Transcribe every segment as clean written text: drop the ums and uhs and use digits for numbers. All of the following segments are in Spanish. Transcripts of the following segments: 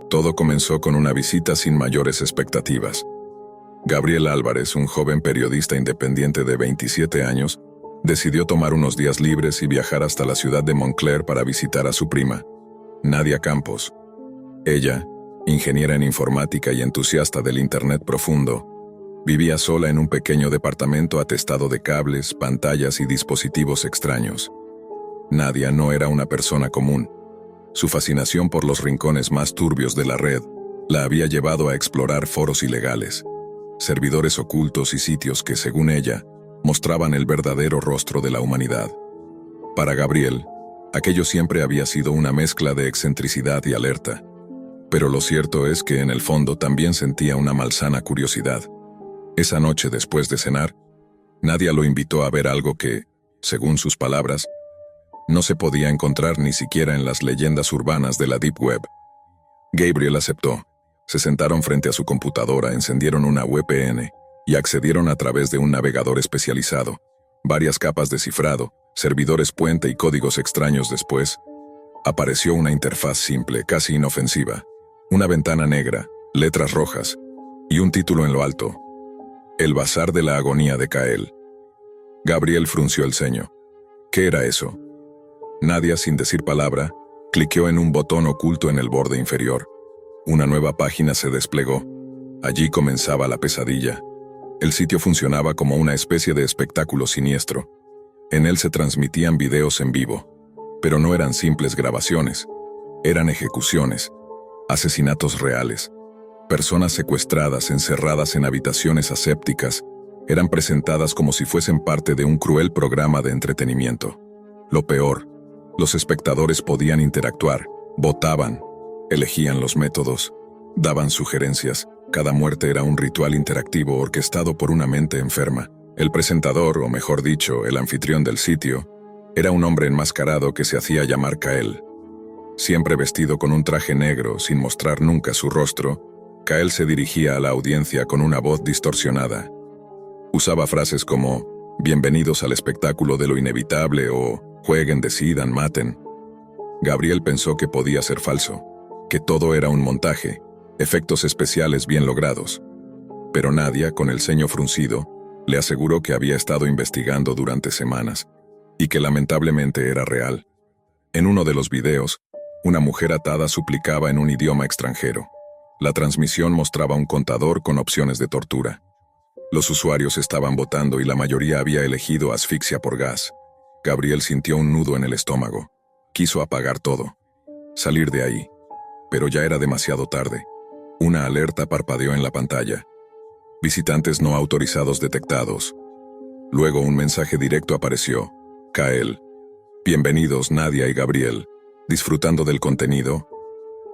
Todo comenzó con una visita sin mayores expectativas. Gabriel Álvarez, un joven periodista independiente de 27 años, decidió tomar unos días libres y viajar hasta la ciudad de Montclair para visitar a su prima, Nadia Campos. Ella, ingeniera en informática y entusiasta del Internet profundo, vivía sola en un pequeño departamento atestado de cables, pantallas y dispositivos extraños. Nadia no era una persona común. Su fascinación por los rincones más turbios de la red la había llevado a explorar foros ilegales, servidores ocultos y sitios que, según ella, mostraban el verdadero rostro de la humanidad. Para Gabriel, aquello siempre había sido una mezcla de excentricidad y alerta. Pero lo cierto es que en el fondo también sentía una malsana curiosidad. Esa noche, después de cenar, Nadia lo invitó a ver algo que, según sus palabras, no se podía encontrar ni siquiera en las leyendas urbanas de la Deep Web. Gabriel aceptó. Se sentaron frente a su computadora, encendieron una VPN y accedieron a través de un navegador especializado. Varias capas de cifrado, servidores puente y códigos extraños después, apareció una interfaz simple, casi inofensiva. Una ventana negra, letras rojas y un título en lo alto: El Bazar de la Agonía de Kael. Gabriel frunció el ceño. ¿Qué era eso? Nadia, sin decir palabra, cliqueó en un botón oculto en el borde inferior. Una nueva página se desplegó. Allí comenzaba la pesadilla. El sitio funcionaba como una especie de espectáculo siniestro. En él se transmitían videos en vivo, pero no eran simples grabaciones. Eran ejecuciones, asesinatos reales. Personas secuestradas, encerradas en habitaciones asépticas, eran presentadas como si fuesen parte de un cruel programa de entretenimiento. Lo peor, los espectadores podían interactuar, votaban, elegían los métodos, daban sugerencias. Cada muerte era un ritual interactivo orquestado por una mente enferma. El presentador, o mejor dicho, el anfitrión del sitio, era un hombre enmascarado que se hacía llamar Kael. Siempre vestido con un traje negro, sin mostrar nunca su rostro, Kael se dirigía a la audiencia con una voz distorsionada. Usaba frases como «Bienvenidos al espectáculo de lo inevitable» o «Jueguen, decidan, maten». Gabriel pensó que podía ser falso, que todo era un montaje, efectos especiales bien logrados. Pero Nadia, con el ceño fruncido, le aseguró que había estado investigando durante semanas y que lamentablemente era real. En uno de los videos, una mujer atada suplicaba en un idioma extranjero. La transmisión mostraba un contador con opciones de tortura. Los usuarios estaban votando y la mayoría había elegido asfixia por gas. Gabriel sintió un nudo en el estómago. Quiso apagar todo, salir de ahí. Pero ya era demasiado tarde. Una alerta parpadeó en la pantalla. Visitantes no autorizados detectados. Luego un mensaje directo apareció. Kael. Bienvenidos Nadia y Gabriel. Disfrutando del contenido.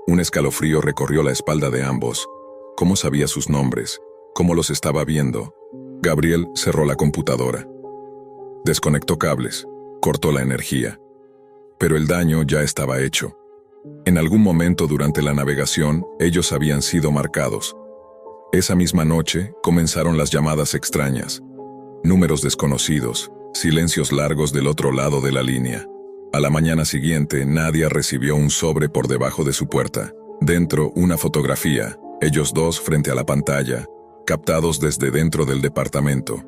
Un escalofrío recorrió la espalda de ambos. ¿Cómo sabía sus nombres? ¿Cómo los estaba viendo? Gabriel cerró la computadora. Desconectó cables. Cortó la energía. Pero el daño ya estaba hecho. En algún momento durante la navegación, ellos habían sido marcados. Esa misma noche, comenzaron las llamadas extrañas. Números desconocidos, silencios largos del otro lado de la línea. A la mañana siguiente, Nadia recibió un sobre por debajo de su puerta. Dentro, una fotografía, ellos dos frente a la pantalla, captados desde dentro del departamento.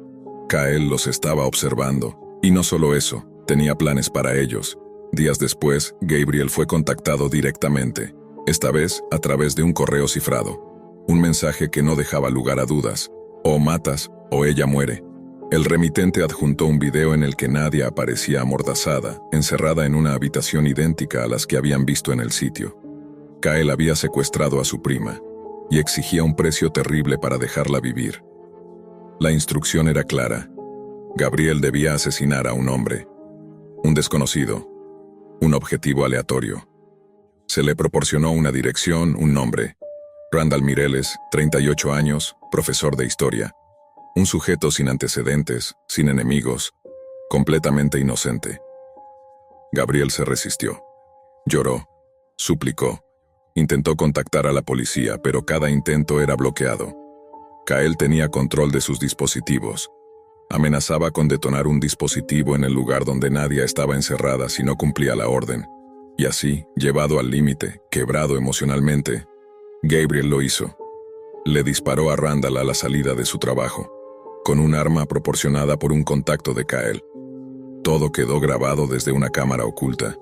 Kael los estaba observando. Y no solo eso, tenía planes para ellos. Días después, Gabriel fue contactado directamente, esta vez a través de un correo cifrado. Un mensaje que no dejaba lugar a dudas. O matas, o ella muere. El remitente adjuntó un video en el que Nadia aparecía amordazada, encerrada en una habitación idéntica a las que habían visto en el sitio. Kael había secuestrado a su prima, y exigía un precio terrible para dejarla vivir. La instrucción era clara. Gabriel debía asesinar a un hombre. Un desconocido. Un objetivo aleatorio. Se le proporcionó una dirección, un nombre. Randall Mireles, 38 años, profesor de historia. Un sujeto sin antecedentes, sin enemigos, completamente inocente. Gabriel se resistió. Lloró. Suplicó. Intentó contactar a la policía, pero cada intento era bloqueado. Kael tenía control de sus dispositivos. Amenazaba con detonar un dispositivo en el lugar donde Nadia estaba encerrada si no cumplía la orden. Y así, llevado al límite, quebrado emocionalmente, Gabriel lo hizo. Le disparó a Randall a la salida de su trabajo, con un arma proporcionada por un contacto de Kyle. Todo quedó grabado desde una cámara oculta.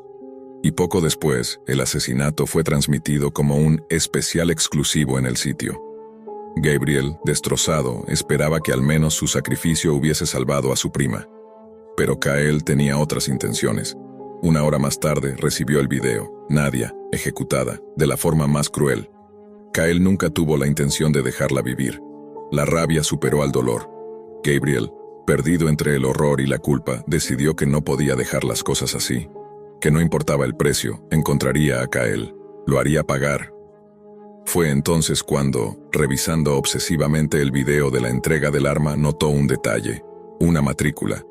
Y poco después, el asesinato fue transmitido como un especial exclusivo en el sitio. Gabriel, destrozado, esperaba que al menos su sacrificio hubiese salvado a su prima. Pero Kyle tenía otras intenciones. Una hora más tarde recibió el video, Nadia, ejecutada, de la forma más cruel. Kyle nunca tuvo la intención de dejarla vivir. La rabia superó al dolor. Gabriel, perdido entre el horror y la culpa, decidió que no podía dejar las cosas así. Que no importaba el precio, encontraría a Kyle. Lo haría pagar. Fue entonces cuando, revisando obsesivamente el video de la entrega del arma, notó un detalle, una matrícula,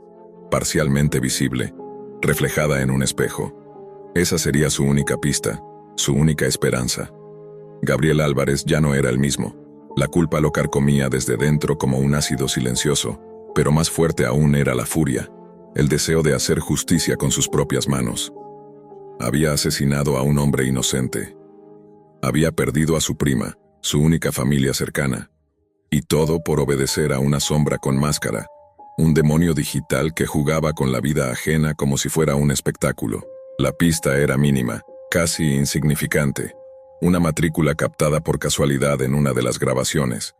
parcialmente visible, reflejada en un espejo. Esa sería su única pista, su única esperanza. Gabriel Álvarez ya no era el mismo. La culpa lo carcomía desde dentro como un ácido silencioso, pero más fuerte aún era la furia, el deseo de hacer justicia con sus propias manos. Había asesinado a un hombre inocente. Había perdido a su prima, su única familia cercana. Y todo por obedecer a una sombra con máscara, un demonio digital que jugaba con la vida ajena como si fuera un espectáculo. La pista era mínima, casi insignificante. Una matrícula captada por casualidad en una de las grabaciones.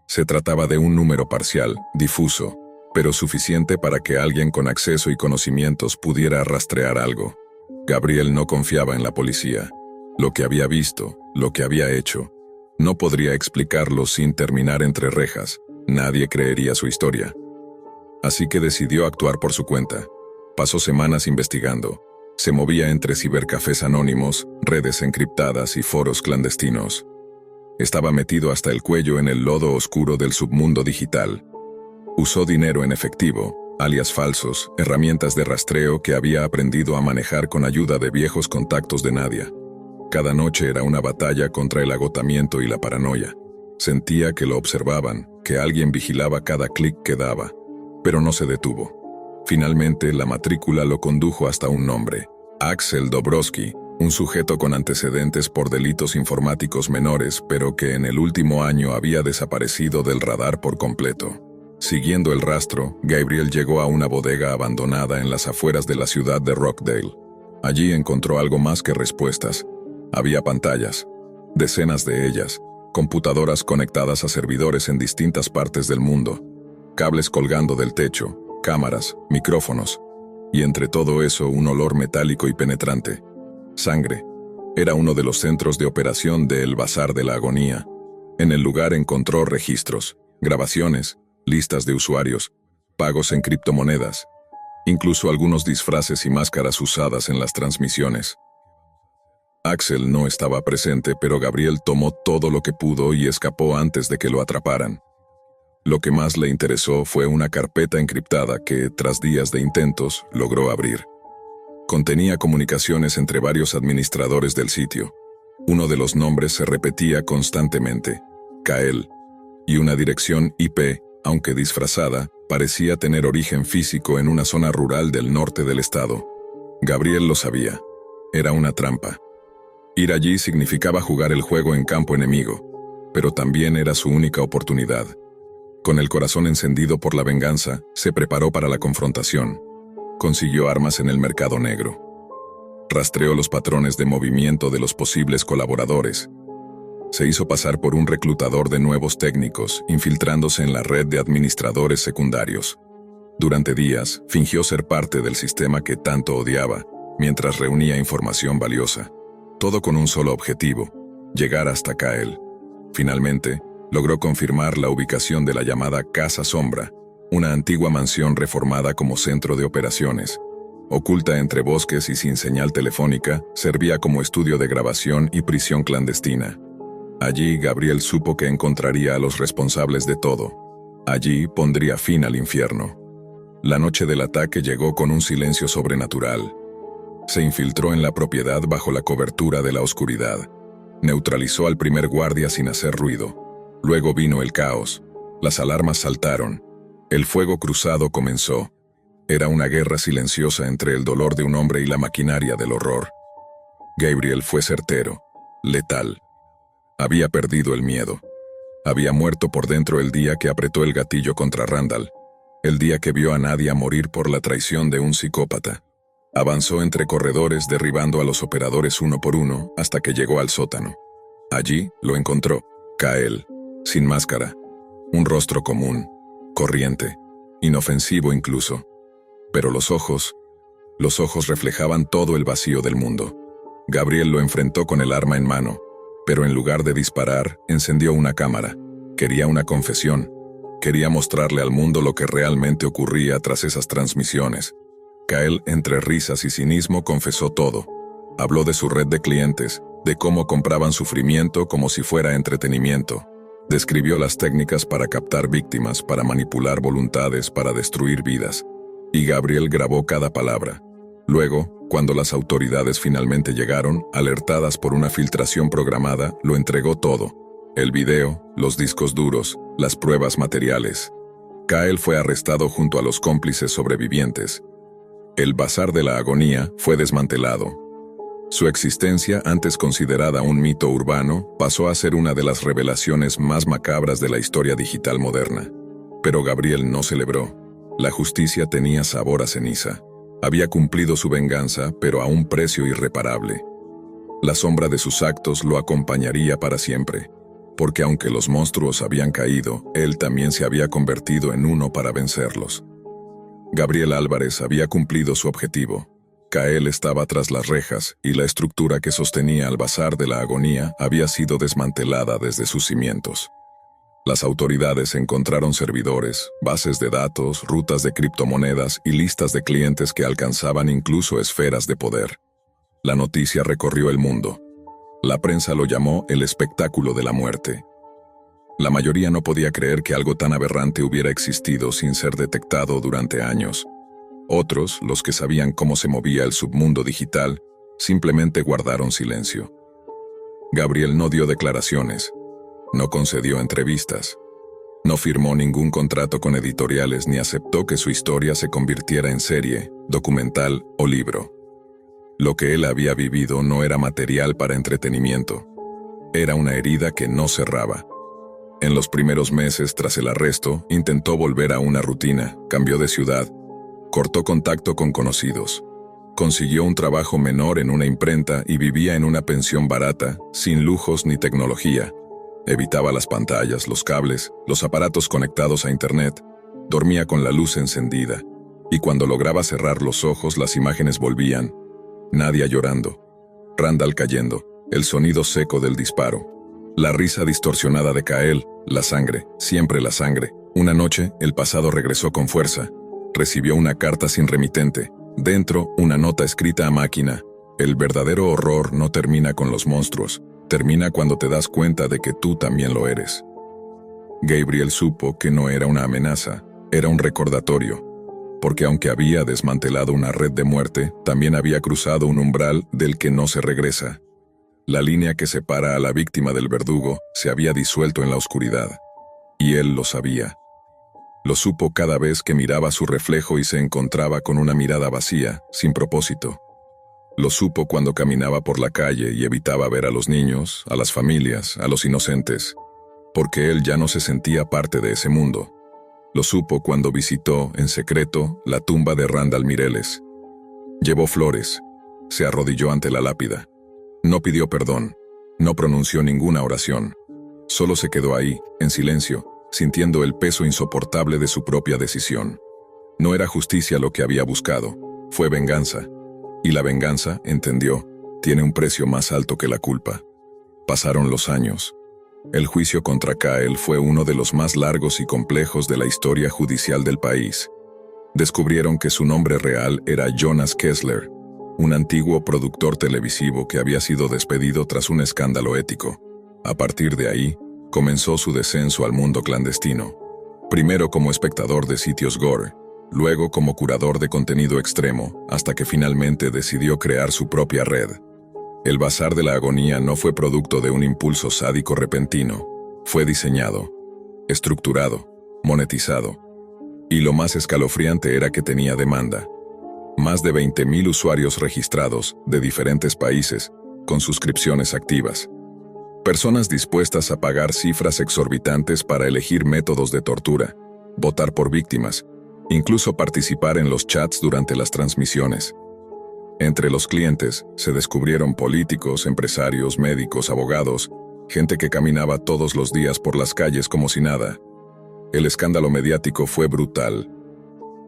Se trataba de un número parcial, difuso, pero suficiente para que alguien con acceso y conocimientos pudiera rastrear algo. Gabriel no confiaba en la policía. Lo que había visto, lo que había hecho, no podría explicarlo sin terminar entre rejas. Nadie creería su historia. Así que decidió actuar por su cuenta. Pasó semanas investigando. Se movía entre cibercafés anónimos, redes encriptadas y foros clandestinos. Estaba metido hasta el cuello en el lodo oscuro del submundo digital. Usó dinero en efectivo, alias falsos, herramientas de rastreo que había aprendido a manejar con ayuda de viejos contactos de Nadia. Cada noche era una batalla contra el agotamiento y la paranoia. Sentía que lo observaban, que alguien vigilaba cada clic que daba, pero no se detuvo. Finalmente, la matrícula lo condujo hasta un nombre, Axel Dobrowski, un sujeto con antecedentes por delitos informáticos menores, pero que en el último año había desaparecido del radar por completo. Siguiendo el rastro, Gabriel llegó a una bodega abandonada en las afueras de la ciudad de Rockdale. Allí encontró algo más que respuestas. Había pantallas, decenas de ellas, computadoras conectadas a servidores en distintas partes del mundo, cables colgando del techo, cámaras, micrófonos, y entre todo eso un olor metálico y penetrante. Sangre. Era uno de los centros de operación de El Bazar de la Agonía. En el lugar encontró registros, grabaciones, listas de usuarios, pagos en criptomonedas, incluso algunos disfraces y máscaras usadas en las transmisiones. Axel no estaba presente, pero Gabriel tomó todo lo que pudo y escapó antes de que lo atraparan. Lo que más le interesó fue una carpeta encriptada que, tras días de intentos, logró abrir. Contenía comunicaciones entre varios administradores del sitio. Uno de los nombres se repetía constantemente, Kyle, y una dirección IP, aunque disfrazada, parecía tener origen físico en una zona rural del norte del estado. Gabriel lo sabía. Era una trampa. Ir allí significaba jugar el juego en campo enemigo, pero también era su única oportunidad. Con el corazón encendido por la venganza, se preparó para la confrontación. Consiguió armas en el mercado negro. Rastreó los patrones de movimiento de los posibles colaboradores. Se hizo pasar por un reclutador de nuevos técnicos, infiltrándose en la red de administradores secundarios. Durante días, fingió ser parte del sistema que tanto odiaba, mientras reunía información valiosa. Todo con un solo objetivo, llegar hasta Kyle. Finalmente, logró confirmar la ubicación de la llamada Casa Sombra, una antigua mansión reformada como centro de operaciones. Oculta entre bosques y sin señal telefónica, servía como estudio de grabación y prisión clandestina. Allí Gabriel supo que encontraría a los responsables de todo. Allí pondría fin al infierno. La noche del ataque llegó con un silencio sobrenatural. Se infiltró en la propiedad bajo la cobertura de la oscuridad. Neutralizó al primer guardia sin hacer ruido. Luego vino el caos. Las alarmas saltaron. El fuego cruzado comenzó. Era una guerra silenciosa entre el dolor de un hombre y la maquinaria del horror. Gabriel fue certero, letal. Había perdido el miedo. Había muerto por dentro el día que apretó el gatillo contra Randall, el día que vio a Nadia morir por la traición de un psicópata. Avanzó entre corredores derribando a los operadores uno por uno hasta que llegó al sótano. Allí lo encontró, Kael, sin máscara, un rostro común, corriente, inofensivo incluso. Pero los ojos reflejaban todo el vacío del mundo. Gabriel lo enfrentó con el arma en mano, pero en lugar de disparar, encendió una cámara. Quería una confesión. Quería mostrarle al mundo lo que realmente ocurría tras esas transmisiones. Kael, entre risas y cinismo, confesó todo. Habló de su red de clientes, de cómo compraban sufrimiento como si fuera entretenimiento. Describió las técnicas para captar víctimas, para manipular voluntades, para destruir vidas. Y Gabriel grabó cada palabra. Luego, cuando las autoridades finalmente llegaron, alertadas por una filtración programada, lo entregó todo. El video, los discos duros, las pruebas materiales. Kael fue arrestado junto a los cómplices sobrevivientes. El Bazar de la Agonía fue desmantelado. Su existencia, antes considerada un mito urbano, pasó a ser una de las revelaciones más macabras de la historia digital moderna. Pero Gabriel no celebró. La justicia tenía sabor a ceniza. Había cumplido su venganza, pero a un precio irreparable. La sombra de sus actos lo acompañaría para siempre, porque aunque los monstruos habían caído, él también se había convertido en uno para vencerlos. Gabriel Álvarez había cumplido su objetivo. Kael estaba tras las rejas y la estructura que sostenía al Bazar de la Agonía había sido desmantelada desde sus cimientos. Las autoridades encontraron servidores, bases de datos, rutas de criptomonedas y listas de clientes que alcanzaban incluso esferas de poder. La noticia recorrió el mundo. La prensa lo llamó el espectáculo de la muerte. La mayoría no podía creer que algo tan aberrante hubiera existido sin ser detectado durante años. Otros, los que sabían cómo se movía el submundo digital, simplemente guardaron silencio. Gabriel no dio declaraciones, no concedió entrevistas, no firmó ningún contrato con editoriales ni aceptó que su historia se convirtiera en serie, documental o libro. Lo que él había vivido no era material para entretenimiento. Era una herida que no cerraba. En los primeros meses tras el arresto, intentó volver a una rutina, cambió de ciudad, cortó contacto con conocidos. Consiguió un trabajo menor en una imprenta y vivía en una pensión barata, sin lujos ni tecnología. Evitaba las pantallas, los cables, los aparatos conectados a internet. Dormía con la luz encendida. Y cuando lograba cerrar los ojos, las imágenes volvían. Nadia llorando. Randall cayendo. El sonido seco del disparo. La risa distorsionada de Kael. La sangre, siempre la sangre. Una noche, el pasado regresó con fuerza. Recibió una carta sin remitente. Dentro, una nota escrita a máquina. El verdadero horror no termina con los monstruos. Termina cuando te das cuenta de que tú también lo eres. Gabriel supo que no era una amenaza, era un recordatorio. Porque aunque había desmantelado una red de muerte, también había cruzado un umbral del que no se regresa. La línea que separa a la víctima del verdugo se había disuelto en la oscuridad. Y él lo sabía. Lo supo cada vez que miraba su reflejo y se encontraba con una mirada vacía, sin propósito. Lo supo cuando caminaba por la calle y evitaba ver a los niños, a las familias, a los inocentes, porque él ya no se sentía parte de ese mundo. Lo supo cuando visitó, en secreto, la tumba de Randall Mireles. Llevó flores, se arrodilló ante la lápida. No pidió perdón, no pronunció ninguna oración. Solo se quedó ahí, en silencio, sintiendo el peso insoportable de su propia decisión. No era justicia lo que había buscado, fue venganza. Y la venganza, entendió, tiene un precio más alto que la culpa. Pasaron los años. El juicio contra Kael fue uno de los más largos y complejos de la historia judicial del país. Descubrieron que su nombre real era Jonas Kessler, un antiguo productor televisivo que había sido despedido tras un escándalo ético. A partir de ahí, comenzó su descenso al mundo clandestino. Primero como espectador de sitios gore, luego como curador de contenido extremo, hasta que finalmente decidió crear su propia red. El Bazar de la Agonía no fue producto de un impulso sádico repentino. Fue diseñado, estructurado, monetizado. Y lo más escalofriante era que tenía demanda. Más de 20.000 usuarios registrados de diferentes países, con suscripciones activas. Personas dispuestas a pagar cifras exorbitantes para elegir métodos de tortura, votar por víctimas, incluso participar en los chats durante las transmisiones. Entre los clientes se descubrieron políticos, empresarios, médicos, abogados, gente que caminaba todos los días por las calles como si nada. El escándalo mediático fue brutal.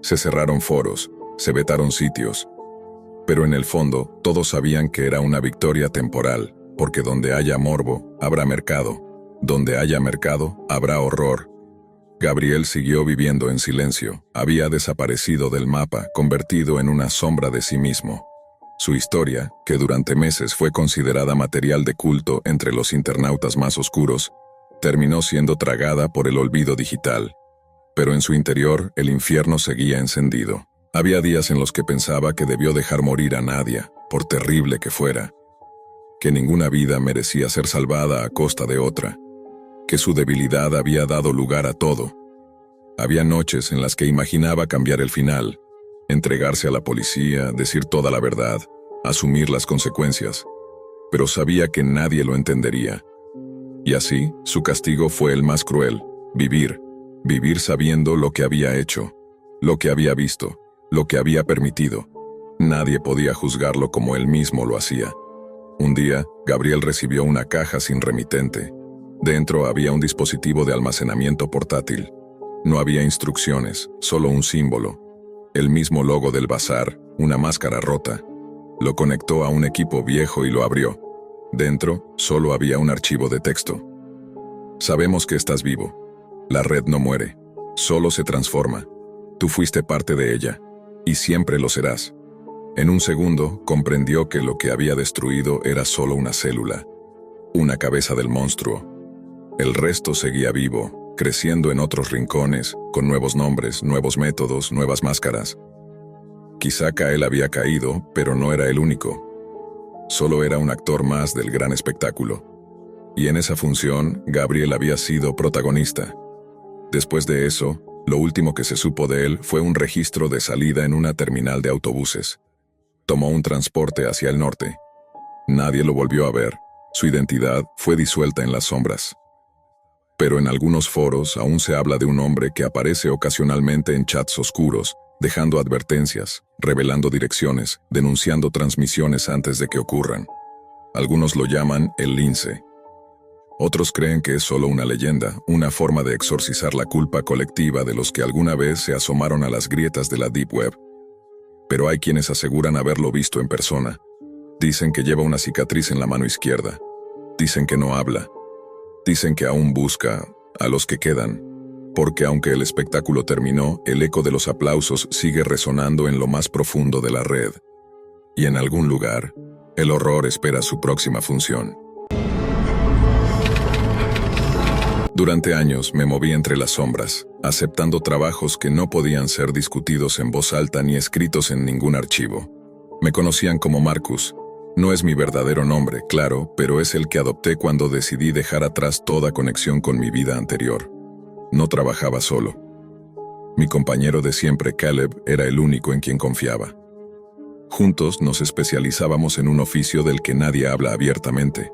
Se cerraron foros, se vetaron sitios. Pero en el fondo, todos sabían que era una victoria temporal, porque donde haya morbo, habrá mercado. Donde haya mercado, habrá horror. Gabriel siguió viviendo en silencio. Había desaparecido del mapa, convertido en una sombra de sí mismo. Su historia, que durante meses fue considerada material de culto entre los internautas más oscuros, terminó siendo tragada por el olvido digital. Pero en su interior, el infierno seguía encendido. Había días en los que pensaba que debió dejar morir a Nadia, por terrible que fuera. Que ninguna vida merecía ser salvada a costa de otra. Que su debilidad había dado lugar a todo. Había noches en las que imaginaba cambiar el final, entregarse a la policía, decir toda la verdad, asumir las consecuencias. Pero sabía que nadie lo entendería. Y así, su castigo fue el más cruel: vivir sabiendo lo que había hecho, lo que había visto, lo que había permitido. Nadie podía juzgarlo como él mismo lo hacía. Un día, Gabriel recibió una caja sin remitente. Dentro había un dispositivo de almacenamiento portátil. No había instrucciones, solo un símbolo. El mismo logo del bazar, una máscara rota. Lo conectó a un equipo viejo y lo abrió. Dentro, solo había un archivo de texto. Sabemos que estás vivo. La red no muere, solo se transforma. Tú fuiste parte de ella, y siempre lo serás. En un segundo, comprendió que lo que había destruido era solo una célula, una cabeza del monstruo. El resto seguía vivo, creciendo en otros rincones, con nuevos nombres, nuevos métodos, nuevas máscaras. Quizá Kael había caído, pero no era el único. Solo era un actor más del gran espectáculo. Y en esa función, Gabriel había sido protagonista. Después de eso, lo último que se supo de él fue un registro de salida en una terminal de autobuses. Tomó un transporte hacia el norte. Nadie lo volvió a ver. Su identidad fue disuelta en las sombras. Pero en algunos foros aún se habla de un hombre que aparece ocasionalmente en chats oscuros, dejando advertencias, revelando direcciones, denunciando transmisiones antes de que ocurran. Algunos lo llaman el lince. Otros creen que es solo una leyenda, una forma de exorcizar la culpa colectiva de los que alguna vez se asomaron a las grietas de la Deep Web. Pero hay quienes aseguran haberlo visto en persona. Dicen que lleva una cicatriz en la mano izquierda. Dicen que no habla. Dicen que aún busca a los que quedan, porque aunque el espectáculo terminó, el eco de los aplausos sigue resonando en lo más profundo de la red. Y en algún lugar, el horror espera su próxima función. Durante años me moví entre las sombras, aceptando trabajos que no podían ser discutidos en voz alta ni escritos en ningún archivo. Me conocían como Marcus. No es mi verdadero nombre, claro, pero es el que adopté cuando decidí dejar atrás toda conexión con mi vida anterior. No trabajaba solo. Mi compañero de siempre, Caleb, era el único en quien confiaba. Juntos nos especializábamos en un oficio del que nadie habla abiertamente: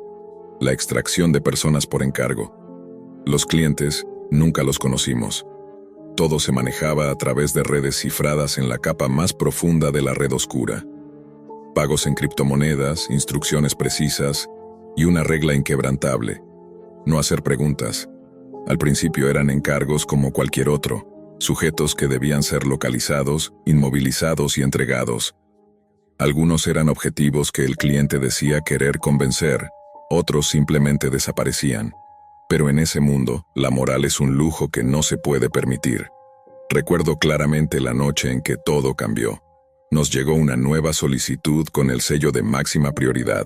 la extracción de personas por encargo. Los clientes nunca los conocimos. Todo se manejaba a través de redes cifradas en la capa más profunda de la red oscura. Pagos en criptomonedas, instrucciones precisas y una regla inquebrantable: no hacer preguntas. Al principio eran encargos como cualquier otro, sujetos que debían ser localizados, inmovilizados y entregados. Algunos eran objetivos que el cliente decía querer convencer, otros simplemente desaparecían. Pero en ese mundo, la moral es un lujo que no se puede permitir. Recuerdo claramente la noche en que todo cambió. Nos llegó una nueva solicitud con el sello de máxima prioridad.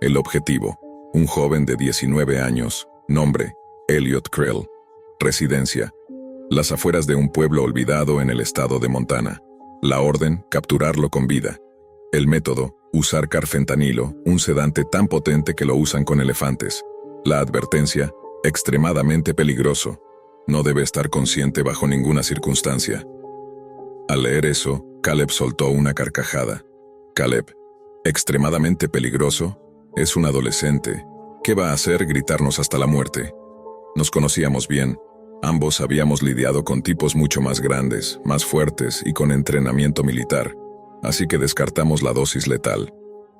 El objetivo: un joven de 19 años, nombre: Elliot Krell. Residencia: las afueras de un pueblo olvidado en el estado de Montana. La orden: capturarlo con vida. El método: usar carfentanilo, un sedante tan potente que lo usan con elefantes. La advertencia: extremadamente peligroso. No debe estar consciente bajo ninguna circunstancia. Al leer eso, Caleb soltó una carcajada. Caleb: extremadamente peligroso. Es un adolescente. ¿Qué va a hacer gritarnos hasta la muerte? Nos conocíamos bien. Ambos habíamos lidiado con tipos mucho más grandes, más fuertes y con entrenamiento militar, así que descartamos la dosis letal.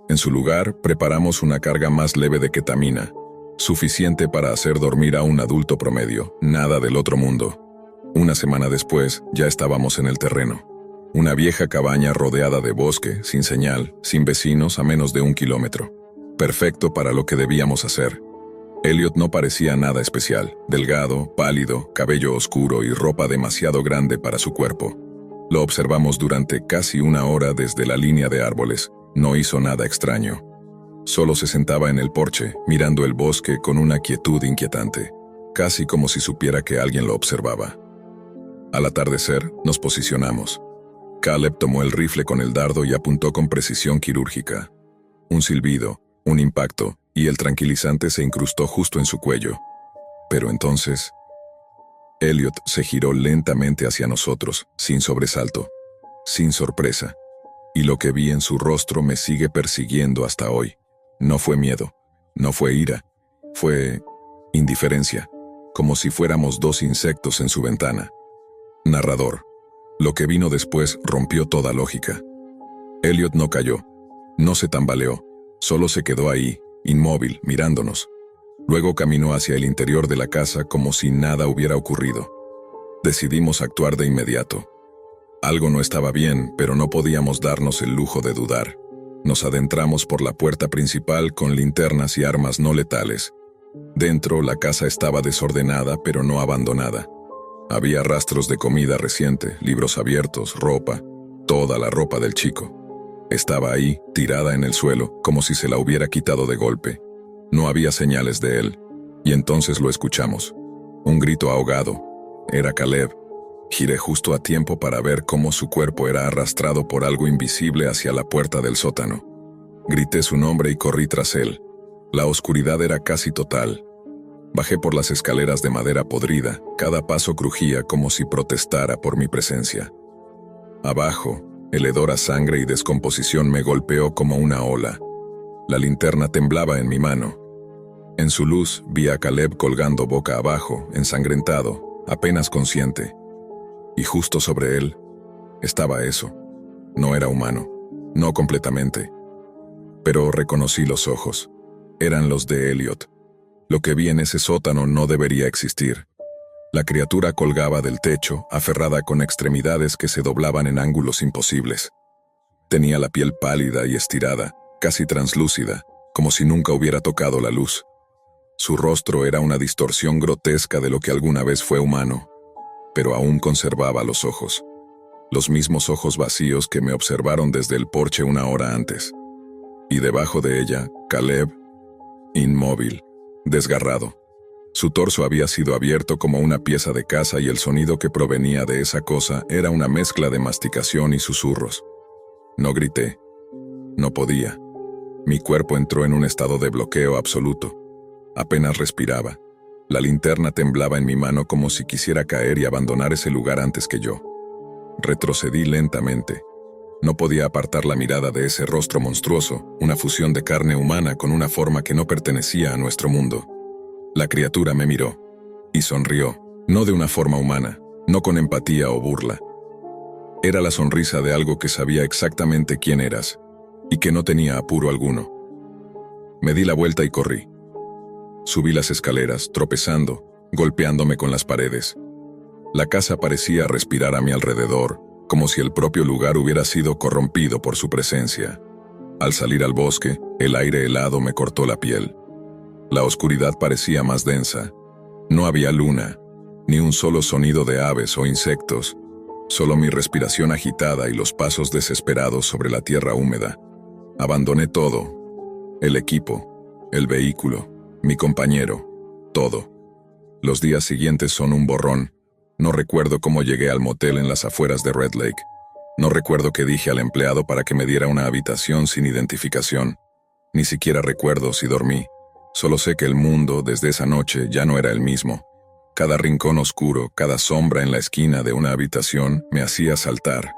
En su lugar, preparamos una carga más leve de ketamina, suficiente para hacer dormir a un adulto promedio, nada del otro mundo. Una semana después, ya estábamos en el terreno. Una vieja cabaña rodeada de bosque, sin señal, sin vecinos a menos de 1 kilómetro. Perfecto para lo que debíamos hacer. Elliot no parecía nada especial, delgado, pálido, cabello oscuro y ropa demasiado grande para su cuerpo. Lo observamos durante casi 1 hora desde la línea de árboles. No hizo nada extraño. Solo se sentaba en el porche, mirando el bosque con una quietud inquietante, casi como si supiera que alguien lo observaba. Al atardecer, nos posicionamos. Caleb tomó el rifle con el dardo y apuntó con precisión quirúrgica. Un silbido, un impacto, y el tranquilizante se incrustó justo en su cuello. Pero entonces, Elliot se giró lentamente hacia nosotros, sin sobresalto, sin sorpresa. Y lo que vi en su rostro me sigue persiguiendo hasta hoy. No fue miedo, no fue ira, fue indiferencia, como si fuéramos 2 insectos en su ventana. Narrador. Lo que vino después rompió toda lógica. Elliot no cayó, no se tambaleó, solo se quedó ahí, inmóvil, mirándonos. Luego caminó hacia el interior de la casa como si nada hubiera ocurrido. Decidimos actuar de inmediato. Algo no estaba bien, pero no podíamos darnos el lujo de dudar. Nos adentramos por la puerta principal con linternas y armas no letales. Dentro, la casa estaba desordenada, pero no abandonada. Había rastros de comida reciente, libros abiertos, ropa, toda la ropa del chico. Estaba ahí, tirada en el suelo, como si se la hubiera quitado de golpe. No había señales de él. Y entonces lo escuchamos. Un grito ahogado. Era Caleb. Giré justo a tiempo para ver cómo su cuerpo era arrastrado por algo invisible hacia la puerta del sótano. Grité su nombre y corrí tras él. La oscuridad era casi total. Bajé por las escaleras de madera podrida, cada paso crujía como si protestara por mi presencia. Abajo, el hedor a sangre y descomposición me golpeó como una ola. La linterna temblaba en mi mano. En su luz vi a Caleb colgando boca abajo, ensangrentado, apenas consciente. Y justo sobre él estaba eso. No era humano, no completamente. Pero reconocí los ojos. Eran los de Elliot. Lo que vi en ese sótano no debería existir. La criatura colgaba del techo, aferrada con extremidades que se doblaban en ángulos imposibles. Tenía la piel pálida y estirada, casi translúcida, como si nunca hubiera tocado la luz. Su rostro era una distorsión grotesca de lo que alguna vez fue humano, pero aún conservaba los ojos. Los mismos ojos vacíos que me observaron desde el porche 1 hora antes. Y debajo de ella, Caleb, inmóvil, desgarrado. Su torso había sido abierto como una pieza de caza y el sonido que provenía de esa cosa era una mezcla de masticación y susurros. No grité. No podía. Mi cuerpo entró en un estado de bloqueo absoluto. Apenas respiraba. La linterna temblaba en mi mano como si quisiera caer y abandonar ese lugar antes que yo. Retrocedí lentamente. No podía apartar la mirada de ese rostro monstruoso, una fusión de carne humana con una forma que no pertenecía a nuestro mundo. La criatura me miró y sonrió, no de una forma humana, no con empatía o burla. Era la sonrisa de algo que sabía exactamente quién eras y que no tenía apuro alguno. Me di la vuelta y corrí. Subí las escaleras, tropezando, golpeándome con las paredes. La casa parecía respirar a mi alrededor, como si el propio lugar hubiera sido corrompido por su presencia. Al salir al bosque, el aire helado me cortó la piel. La oscuridad parecía más densa. No había luna, ni un solo sonido de aves o insectos, solo mi respiración agitada y los pasos desesperados sobre la tierra húmeda. Abandoné todo, el equipo, el vehículo, mi compañero, todo. Los días siguientes son un borrón. No recuerdo cómo llegué al motel en las afueras de Red Lake. No recuerdo qué dije al empleado para que me diera una habitación sin identificación. Ni siquiera recuerdo si dormí. Solo sé que el mundo, desde esa noche, ya no era el mismo. Cada rincón oscuro, cada sombra en la esquina de una habitación me hacía saltar.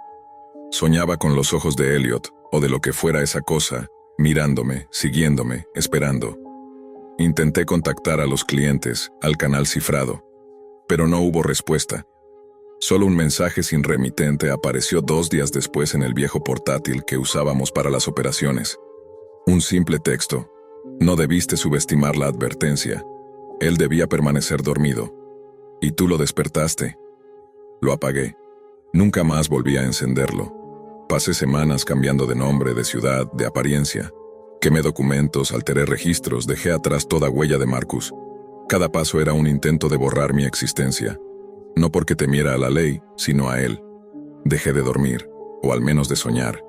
Soñaba con los ojos de Elliot, o de lo que fuera esa cosa, mirándome, siguiéndome, esperando. Intenté contactar a los clientes, al canal cifrado, pero no hubo respuesta. Solo un mensaje sin remitente apareció 2 días después en el viejo portátil que usábamos para las operaciones. Un simple texto. No debiste subestimar la advertencia. Él debía permanecer dormido. Y tú lo despertaste. Lo apagué. Nunca más volví a encenderlo. Pasé semanas cambiando de nombre, de ciudad, de apariencia. Quemé documentos, alteré registros, dejé atrás toda huella de Marcus. Cada paso era un intento de borrar mi existencia. No porque temiera a la ley, sino a él. Dejé de dormir, o al menos de soñar.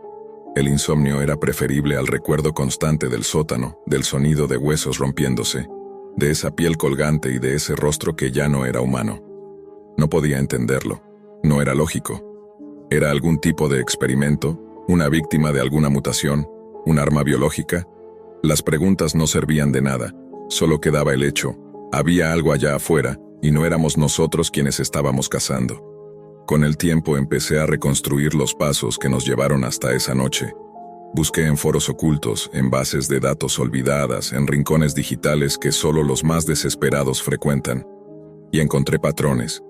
El insomnio era preferible al recuerdo constante del sótano, del sonido de huesos rompiéndose, de esa piel colgante y de ese rostro que ya no era humano. No podía entenderlo. No era lógico. ¿Era algún tipo de experimento? ¿Una víctima de alguna mutación? ¿Un arma biológica? Las preguntas no servían de nada. Solo quedaba el hecho. Había algo allá afuera, y no éramos nosotros quienes estábamos cazando. Con el tiempo empecé a reconstruir los pasos que nos llevaron hasta esa noche. Busqué en foros ocultos, en bases de datos olvidadas, en rincones digitales que solo los más desesperados frecuentan. Y encontré patrones.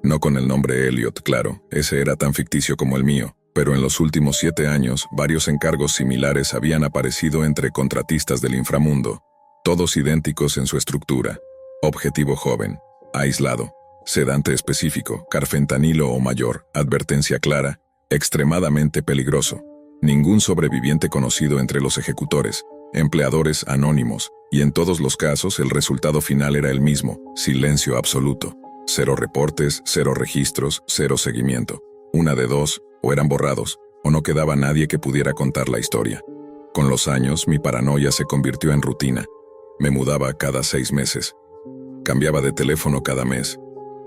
No con el nombre Elliot, claro, ese era tan ficticio como el mío, pero en los últimos 7 años, varios encargos similares habían aparecido entre contratistas del inframundo, todos idénticos en su estructura. Objetivo joven, aislado, sedante específico, carfentanilo o mayor, advertencia clara, extremadamente peligroso. Ningún sobreviviente conocido entre los ejecutores, empleadores anónimos, y en todos los casos el resultado final era el mismo, silencio absoluto. 0 reportes, 0 registros, 0 seguimiento. Una de dos, o eran borrados, o no quedaba nadie que pudiera contar la historia. Con los años, mi paranoia se convirtió en rutina. Me mudaba cada 6 meses. Cambiaba de teléfono cada mes.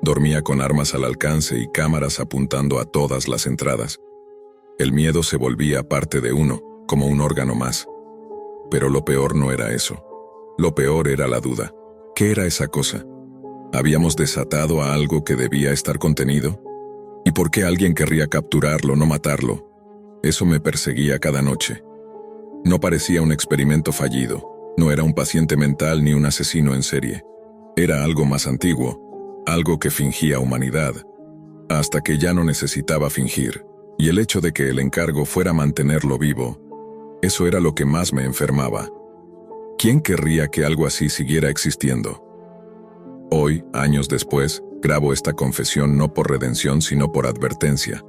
Dormía con armas al alcance y cámaras apuntando a todas las entradas. El miedo se volvía parte de uno, como un órgano más. Pero lo peor no era eso. Lo peor era la duda. ¿Qué era esa cosa? ¿Habíamos desatado a algo que debía estar contenido? ¿Y por qué alguien querría capturarlo, no matarlo? Eso me perseguía cada noche. No parecía un experimento fallido. No era un paciente mental ni un asesino en serie. Era algo más antiguo, algo que fingía humanidad, hasta que ya no necesitaba fingir. Y el hecho de que el encargo fuera mantenerlo vivo, eso era lo que más me enfermaba. ¿Quién querría que algo así siguiera existiendo? Hoy, años después, grabo esta confesión no por redención sino por advertencia.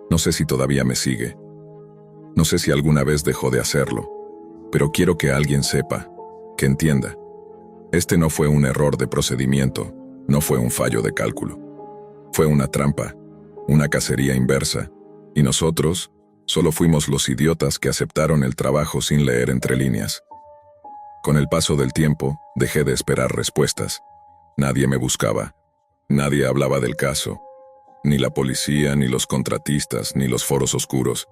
No sé si todavía me sigue. No sé si alguna vez dejó de hacerlo. Pero quiero que alguien sepa, que entienda. Este no fue un error de procedimiento, no fue un fallo de cálculo. Fue una trampa, una cacería inversa, y nosotros solo fuimos los idiotas que aceptaron el trabajo sin leer entre líneas. Con el paso del tiempo, dejé de esperar respuestas. Nadie me buscaba. Nadie hablaba del caso. Ni la policía, ni los contratistas, ni los foros oscuros.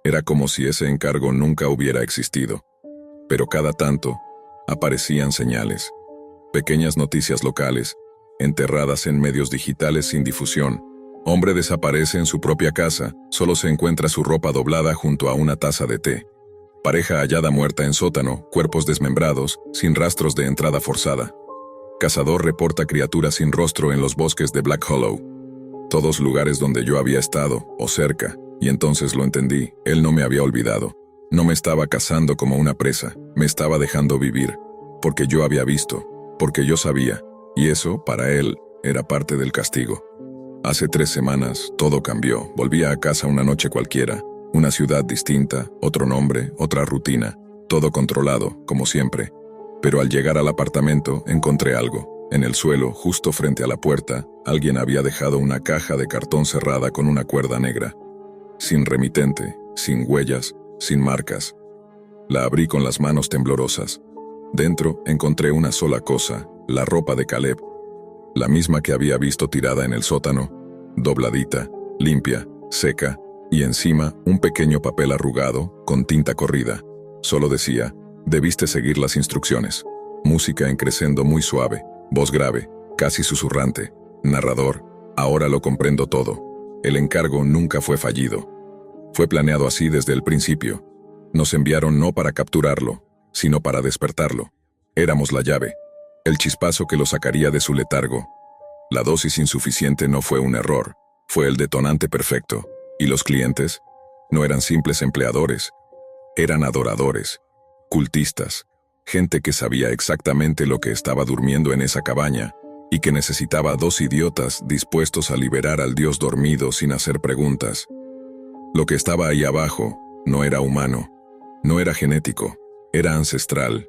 Era como si ese encargo nunca hubiera existido. Pero cada tanto, aparecían señales. Pequeñas noticias locales, enterradas en medios digitales sin difusión. Hombre desaparece en su propia casa, solo se encuentra su ropa doblada junto a una taza de té. Pareja hallada muerta en sótano, cuerpos desmembrados, sin rastros de entrada forzada. Cazador reporta criaturas sin rostro en los bosques de Black Hollow. Todos lugares donde yo había estado, o cerca, y entonces lo entendí, él no me había olvidado. No me estaba cazando como una presa, me estaba dejando vivir, porque yo había visto, porque yo sabía, y eso, para él, era parte del castigo. Hace 3 semanas, todo cambió, volvía a casa una noche cualquiera, una ciudad distinta, otro nombre, otra rutina, todo controlado, como siempre. Pero al llegar al apartamento, encontré algo. En el suelo, justo frente a la puerta, alguien había dejado una caja de cartón cerrada con una cuerda negra. Sin remitente, sin huellas, sin marcas. La abrí con las manos temblorosas. Dentro encontré una sola cosa, la ropa de Caleb. La misma que había visto tirada en el sótano, dobladita, limpia, seca, y encima un pequeño papel arrugado, con tinta corrida. Solo decía, debiste seguir las instrucciones. Música en crescendo muy suave, voz grave, casi susurrante. Narrador, ahora lo comprendo todo. El encargo nunca fue fallido. Fue planeado así desde el principio. Nos enviaron no para capturarlo, sino para despertarlo. Éramos la llave, el chispazo que lo sacaría de su letargo. La dosis insuficiente no fue un error, fue el detonante perfecto. ¿Y los clientes? No eran simples empleadores, eran adoradores, cultistas, gente que sabía exactamente lo que estaba durmiendo en esa cabaña y que necesitaba dos idiotas dispuestos a liberar al dios dormido sin hacer preguntas. Lo que estaba ahí abajo no era humano, no era genético, era ancestral.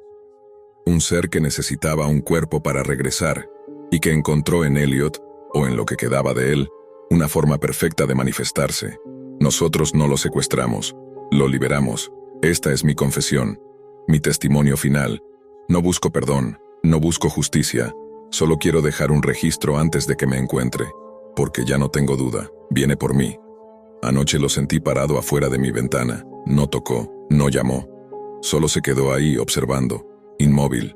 Un ser que necesitaba un cuerpo para regresar y que encontró en Elliot, o en lo que quedaba de él, una forma perfecta de manifestarse. Nosotros no lo secuestramos, lo liberamos. Esta es mi confesión, mi testimonio final. No busco perdón, no busco justicia, solo quiero dejar un registro antes de que me encuentre, porque ya no tengo duda, viene por mí. Anoche lo sentí parado afuera de mi ventana, no tocó, no llamó, solo se quedó ahí observando, inmóvil,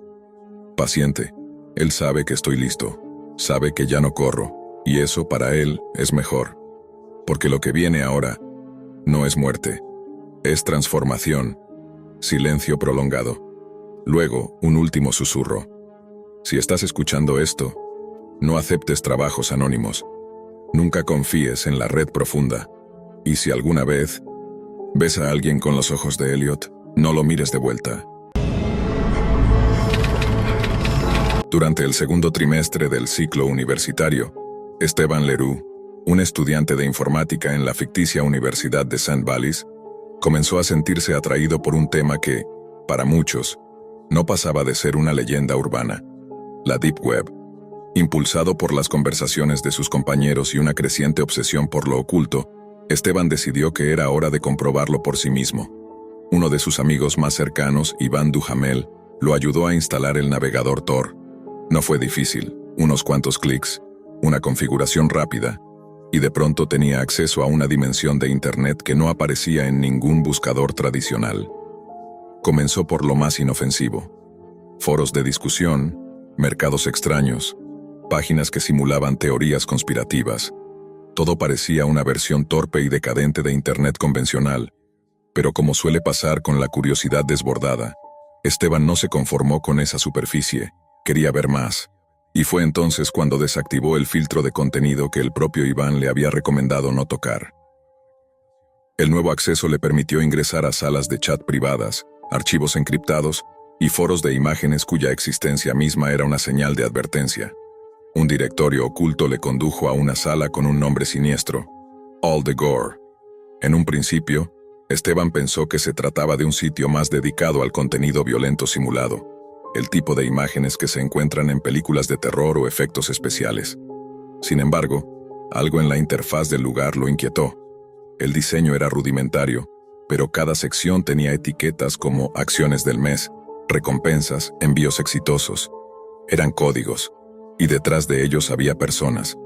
paciente. Él sabe que estoy listo, sabe que ya no corro, y eso para él es mejor. Porque lo que viene ahora no es muerte, es transformación, silencio prolongado. Luego, un último susurro. Si estás escuchando esto, no aceptes trabajos anónimos. Nunca confíes en la red profunda. Y si alguna vez ves a alguien con los ojos de Elliot, no lo mires de vuelta. Durante el segundo trimestre del ciclo universitario, Esteban Leroux, un estudiante de informática en la ficticia Universidad de St. Vallis, comenzó a sentirse atraído por un tema que, para muchos, no pasaba de ser una leyenda urbana: la Deep Web. Impulsado por las conversaciones de sus compañeros y una creciente obsesión por lo oculto, Esteban decidió que era hora de comprobarlo por sí mismo. Uno de sus amigos más cercanos, Iván Duhamel, lo ayudó a instalar el navegador Tor. No fue difícil, unos cuantos clics, una configuración rápida, y de pronto tenía acceso a una dimensión de Internet que no aparecía en ningún buscador tradicional. Comenzó por lo más inofensivo: foros de discusión, mercados extraños, páginas que simulaban teorías conspirativas. Todo parecía una versión torpe y decadente de Internet convencional, pero como suele pasar con la curiosidad desbordada, Esteban no se conformó con esa superficie, quería ver más. Y fue entonces cuando desactivó el filtro de contenido que el propio Iván le había recomendado no tocar. El nuevo acceso le permitió ingresar a salas de chat privadas, archivos encriptados y foros de imágenes cuya existencia misma era una señal de advertencia. Un directorio oculto le condujo a una sala con un nombre siniestro: All the Gore. En un principio, Esteban pensó que se trataba de un sitio más dedicado al contenido violento simulado, el tipo de imágenes que se encuentran en películas de terror o efectos especiales. Sin embargo, algo en la interfaz del lugar lo inquietó. El diseño era rudimentario, pero cada sección tenía etiquetas como acciones del mes, recompensas, envíos exitosos. Eran códigos, y detrás de ellos había personas.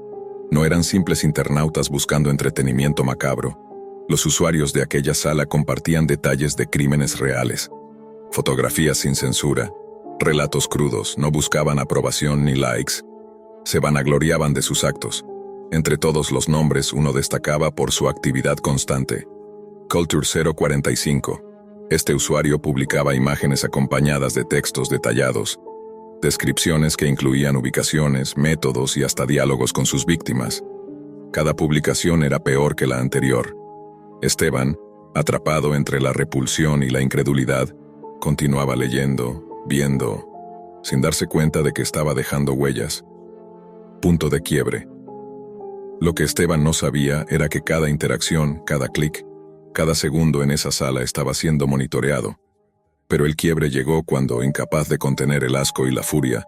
No eran simples internautas buscando entretenimiento macabro. Los usuarios de aquella sala compartían detalles de crímenes reales, fotografías sin censura, relatos crudos, no buscaban aprobación ni likes. Se vanagloriaban de sus actos. Entre todos los nombres, uno destacaba por su actividad constante: Culture 045. Este usuario publicaba imágenes acompañadas de textos detallados, descripciones que incluían ubicaciones, métodos y hasta diálogos con sus víctimas. Cada publicación era peor que la anterior. Esteban, atrapado entre la repulsión y la incredulidad, continuaba leyendo, viendo, sin darse cuenta de que estaba dejando huellas. Punto de quiebre. Lo que Esteban no sabía era que cada interacción, cada clic, cada segundo en esa sala estaba siendo monitoreado. Pero el quiebre llegó cuando, incapaz de contener el asco y la furia,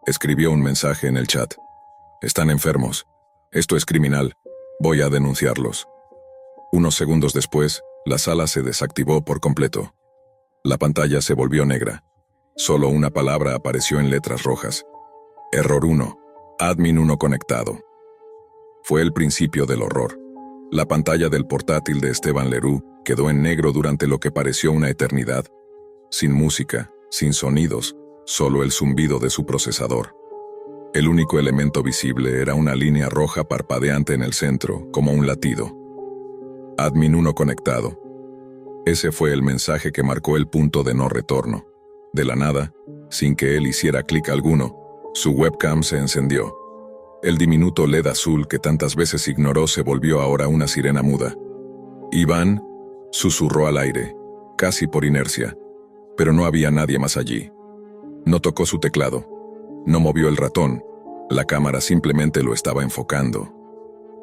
escribió un mensaje en el chat: «Están enfermos. Esto es criminal. Voy a denunciarlos». Unos segundos después, la sala se desactivó por completo. La pantalla se volvió negra. Solo una palabra apareció en letras rojas: Error 1. Admin 1 conectado. Fue el principio del horror. La pantalla del portátil de Esteban Leroux quedó en negro durante lo que pareció una eternidad. Sin música, sin sonidos, solo el zumbido de su procesador. El único elemento visible era una línea roja parpadeante en el centro, como un latido. Admin 1 conectado. Ese fue el mensaje que marcó el punto de no retorno. De la nada, Sin que él hiciera clic alguno, su webcam se encendió. El diminuto LED azul que tantas veces ignoró se volvió ahora una sirena muda. «Iván», susurró al aire, casi por inercia, pero no había nadie más allí. No tocó su teclado, no movió el ratón, la cámara simplemente lo estaba enfocando,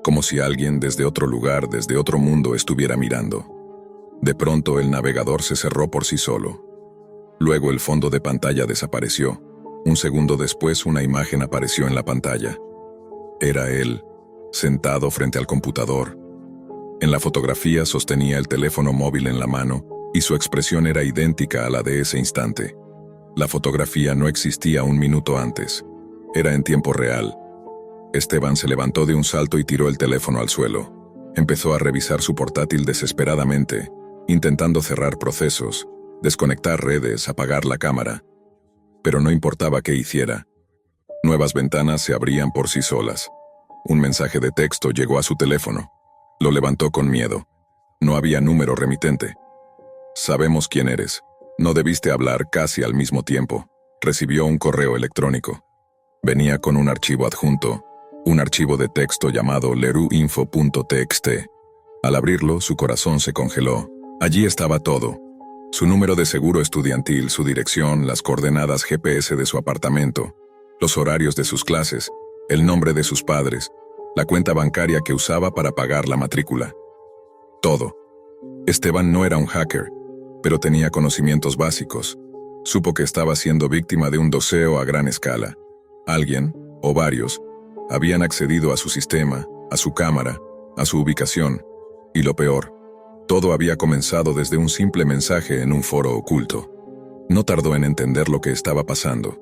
como si alguien desde otro lugar, desde otro mundo estuviera mirando. De pronto el navegador se cerró por sí solo. Luego el fondo de pantalla desapareció. Un segundo después una imagen apareció en la pantalla. Era él, sentado frente al computador. En la fotografía sostenía el teléfono móvil en la mano y su expresión era idéntica a la de ese instante. La fotografía no existía un minuto antes. Era en tiempo real. Esteban se levantó de un salto y tiró el teléfono al suelo. Empezó a revisar su portátil desesperadamente, intentando cerrar procesos, desconectar redes, apagar la cámara. Pero no importaba qué hiciera. Nuevas ventanas se abrían por sí solas. Un mensaje de texto llegó a su teléfono. Lo levantó con miedo. No había número remitente. «Sabemos quién eres. No debiste hablar casi al mismo tiempo». Recibió un correo electrónico. Venía con un archivo adjunto, un archivo de texto llamado leruinfo.txt. Al abrirlo, su corazón se congeló. Allí estaba todo. Su número de seguro estudiantil, su dirección, las coordenadas GPS de su apartamento, los horarios de sus clases, el nombre de sus padres, la cuenta bancaria que usaba para pagar la matrícula. Todo. Esteban no era un hacker, pero tenía conocimientos básicos. Supo que estaba siendo víctima de un doseo a gran escala. Alguien, o varios, habían accedido a su sistema, a su cámara, a su ubicación. Y lo peor, todo había comenzado desde un simple mensaje en un foro oculto. No tardó en entender lo que estaba pasando.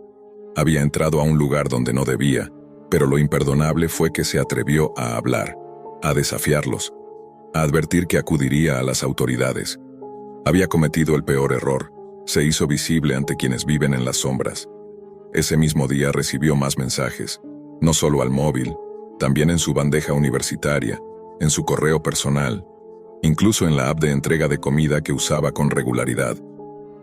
Había entrado a un lugar donde no debía, pero lo imperdonable fue que se atrevió a hablar, a desafiarlos, a advertir que acudiría a las autoridades. Había cometido el peor error, se hizo visible ante quienes viven en las sombras. Ese mismo día recibió más mensajes, no solo al móvil, también en su bandeja universitaria, en su correo personal, incluso en la app de entrega de comida que usaba con regularidad.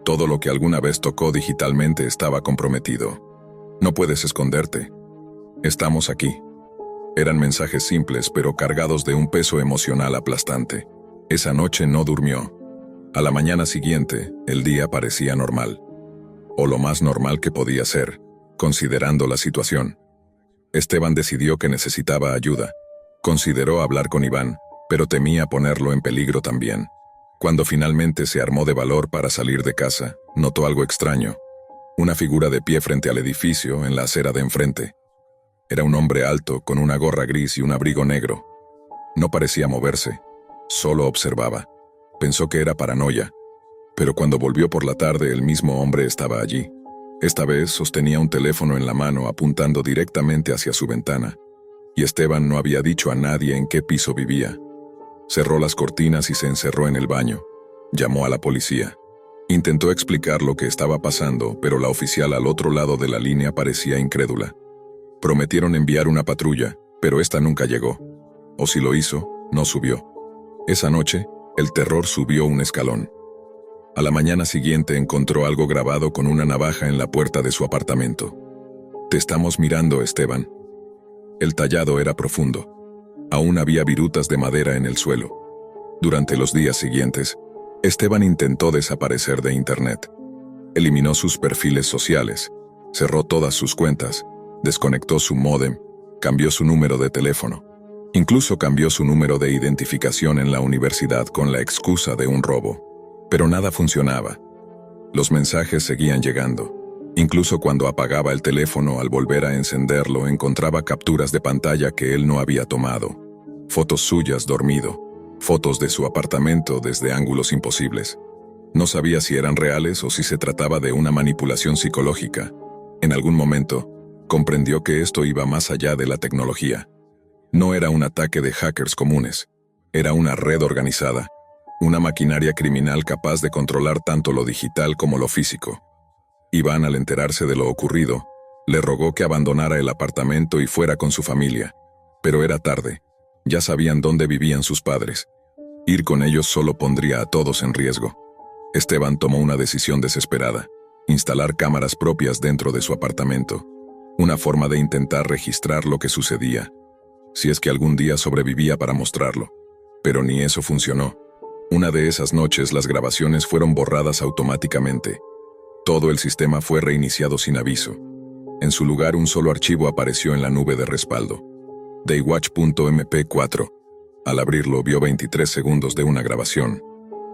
Todo lo que alguna vez tocó digitalmente estaba comprometido. «No puedes esconderte. Estamos aquí». Eran mensajes simples pero cargados de un peso emocional aplastante. Esa noche no durmió. A la mañana siguiente, el día parecía normal. O lo más normal que podía ser, considerando la situación. Esteban decidió que necesitaba ayuda. Consideró hablar con Iván, pero temía ponerlo en peligro también. Cuando finalmente se armó de valor para salir de casa, notó algo extraño. Una figura de pie frente al edificio, en la acera de enfrente. Era un hombre alto, con una gorra gris y un abrigo negro. No parecía moverse, solo observaba. Pensó que era paranoia, pero cuando volvió por la tarde el mismo hombre estaba allí. Esta vez sostenía un teléfono en la mano apuntando directamente hacia su ventana, y Esteban no había dicho a nadie en qué piso vivía. Cerró las cortinas y se encerró en el baño. Llamó a la policía. Intentó explicar lo que estaba pasando, pero la oficial al otro lado de la línea parecía incrédula. Prometieron enviar una patrulla, pero esta nunca llegó. O si lo hizo, no subió. Esa noche, el terror subió un escalón. A la mañana siguiente encontró algo grabado con una navaja en la puerta de su apartamento. «Te estamos mirando, Esteban». El tallado era profundo. Aún había virutas de madera en el suelo. Durante los días siguientes, Esteban intentó desaparecer de Internet. Eliminó sus perfiles sociales, cerró todas sus cuentas, desconectó su módem, cambió su número de teléfono. Incluso cambió su número de identificación en la universidad con la excusa de un robo. Pero nada funcionaba. Los mensajes seguían llegando. Incluso cuando apagaba el teléfono, al volver a encenderlo, encontraba capturas de pantalla que él no había tomado. Fotos suyas dormido. Fotos de su apartamento desde ángulos imposibles. No sabía si eran reales o si se trataba de una manipulación psicológica. En algún momento, comprendió que esto iba más allá de la tecnología. No era un ataque de hackers comunes. Era una red organizada. Una maquinaria criminal capaz de controlar tanto lo digital como lo físico. Iván, al enterarse de lo ocurrido, le rogó que abandonara el apartamento y fuera con su familia. Pero era tarde. Ya sabían dónde vivían sus padres. Ir con ellos solo pondría a todos en riesgo. Esteban tomó una decisión desesperada. instalar cámaras propias dentro de su apartamento, una forma de intentar registrar lo que sucedía, si es que algún día sobrevivía para mostrarlo. Pero ni eso funcionó. Una de esas noches las grabaciones fueron borradas automáticamente. Todo el sistema fue reiniciado sin aviso. En su lugar un solo archivo apareció en la nube de respaldo. Daywatch.mp4. Al abrirlo vio 23 segundos de una grabación.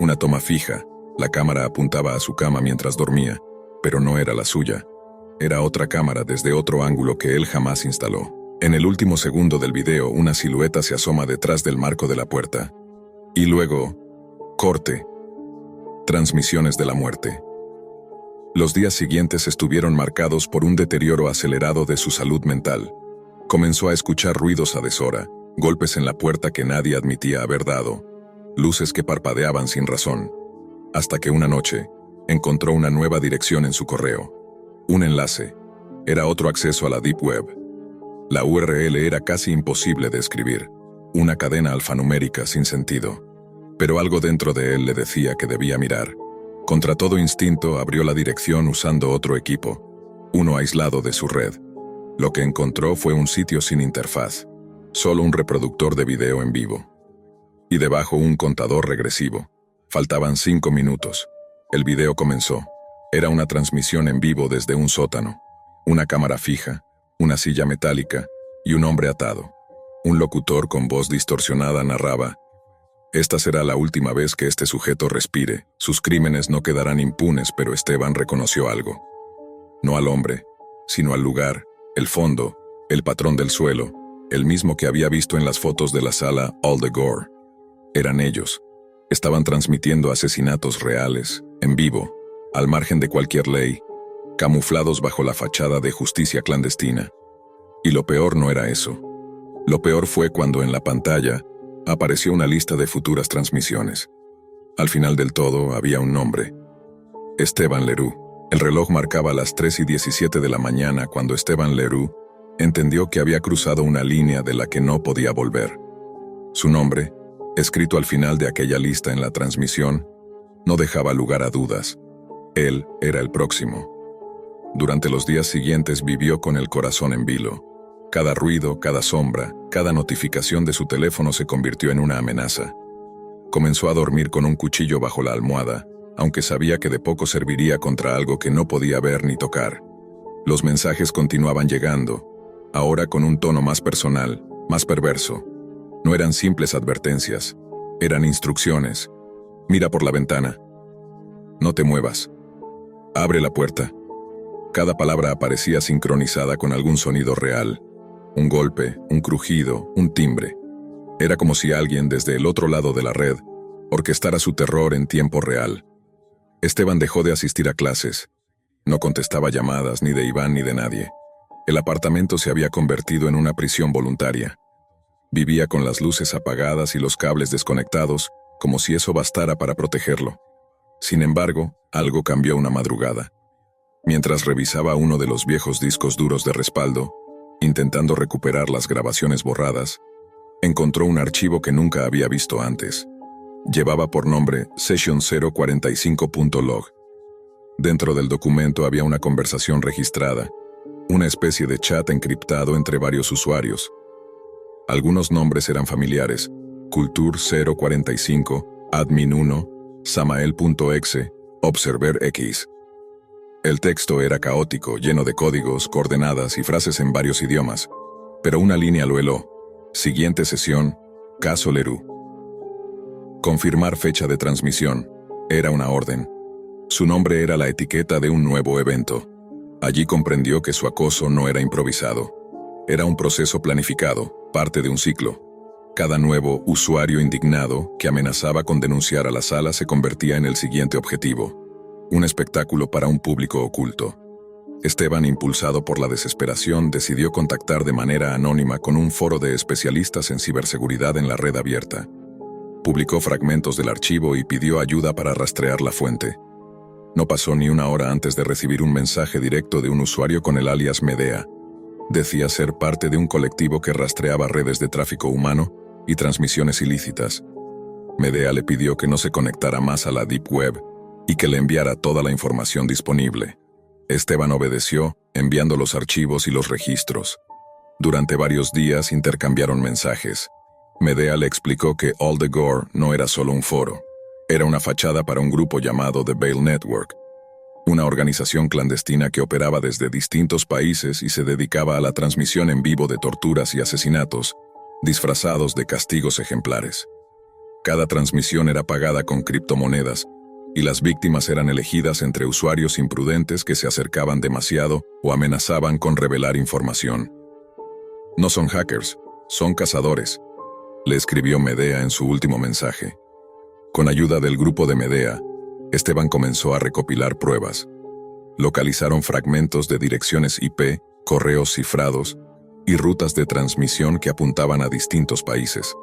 Una toma fija. La cámara apuntaba a su cama mientras dormía, pero no era la suya. Era otra cámara desde otro ángulo que él jamás instaló. En el último segundo del video, una silueta se asoma detrás del marco de la puerta. Y luego, corte. Transmisiones de la muerte. Los días siguientes estuvieron marcados por un deterioro acelerado de su salud mental. Comenzó a escuchar ruidos a deshora, golpes en la puerta que nadie admitía haber dado, luces que parpadeaban sin razón. Hasta que una noche, encontró una nueva dirección en su correo. Un enlace. Era otro acceso a la Deep Web. La URL era casi imposible de escribir. Una cadena alfanumérica sin sentido. Pero algo dentro de él le decía que debía mirar. Contra todo instinto abrió la dirección usando otro equipo, uno aislado de su red. Lo que encontró fue un sitio sin interfaz, solo un reproductor de video en vivo. Y debajo un contador regresivo. Faltaban 5 minutos. El video comenzó. Era una transmisión en vivo desde un sótano. Una cámara fija, una silla metálica y un hombre atado. Un locutor con voz distorsionada narraba: «Esta será la última vez que este sujeto respire. Sus crímenes no quedarán impunes, pero Esteban reconoció algo. No al hombre, sino al lugar, el fondo, el patrón del suelo, el mismo que había visto en las fotos de la sala All the Gore. Eran ellos. Estaban transmitiendo asesinatos reales, en vivo, al margen de cualquier ley, camuflados bajo la fachada de justicia clandestina. Y lo peor no era eso. Lo peor fue cuando en la pantalla apareció una lista de futuras transmisiones. Al final del todo había un nombre: Esteban Leroux. El reloj marcaba las 3:17 de la mañana cuando Esteban Leroux entendió que había cruzado una línea de la que no podía volver. Su nombre, escrito al final de aquella lista en la transmisión, no dejaba lugar a dudas. Él era el próximo. Durante los días siguientes vivió con el corazón en vilo. Cada ruido, cada sombra, cada notificación de su teléfono se convirtió en una amenaza. Comenzó a dormir con un cuchillo bajo la almohada, aunque sabía que de poco serviría contra algo que no podía ver ni tocar. Los mensajes continuaban llegando, ahora con un tono más personal, más perverso. No eran simples advertencias, eran instrucciones. Mira por la ventana. No te muevas. Abre la puerta. Cada palabra aparecía sincronizada con algún sonido real. Un golpe, un crujido, un timbre. Era como si alguien desde el otro lado de la red orquestara su terror en tiempo real. Esteban dejó de asistir a clases. No contestaba llamadas ni de Iván ni de nadie. El apartamento se había convertido en una prisión voluntaria. Vivía con las luces apagadas y los cables desconectados, como si eso bastara para protegerlo. Sin embargo, algo cambió una madrugada. Mientras revisaba uno de los viejos discos duros de respaldo, intentando recuperar las grabaciones borradas, encontró un archivo que nunca había visto antes. Llevaba por nombre Session045.log. Dentro del documento había una conversación registrada, una especie de chat encriptado entre varios usuarios. Algunos nombres eran familiares: Culture045, Admin1, Samael.exe, ObserverX. El texto era caótico, lleno de códigos, coordenadas y frases en varios idiomas, pero una línea lo heló: siguiente sesión, caso Leroux. Confirmar fecha de transmisión. Era una orden. Su nombre era la etiqueta de un nuevo evento. Allí comprendió que su acoso no era improvisado. Era un proceso planificado, parte de un ciclo. Cada nuevo usuario indignado que amenazaba con denunciar a la sala se convertía en el siguiente objetivo. Un espectáculo para un público oculto. Esteban, impulsado por la desesperación, decidió contactar de manera anónima con un foro de especialistas en ciberseguridad en la red abierta. Publicó fragmentos del archivo y pidió ayuda para rastrear la fuente. No pasó ni una hora antes de recibir un mensaje directo de un usuario con el alias Medea. Decía ser parte de un colectivo que rastreaba redes de tráfico humano y transmisiones ilícitas. Medea le pidió que no se conectara más a la Deep Web y que le enviara toda la información disponible. Esteban obedeció, enviando los archivos y los registros. Durante varios días intercambiaron mensajes. Medea le explicó que All the Gore no era solo un foro. Era una fachada para un grupo llamado The Veil Network, una organización clandestina que operaba desde distintos países y se dedicaba a la transmisión en vivo de torturas y asesinatos, disfrazados de castigos ejemplares. Cada transmisión era pagada con criptomonedas, y las víctimas eran elegidas entre usuarios imprudentes que se acercaban demasiado o amenazaban con revelar información. No son hackers, son cazadores, le escribió Medea en su último mensaje. Con ayuda del grupo de Medea, Esteban comenzó a recopilar pruebas. Localizaron fragmentos de direcciones IP, correos cifrados y rutas de transmisión que apuntaban a distintos países.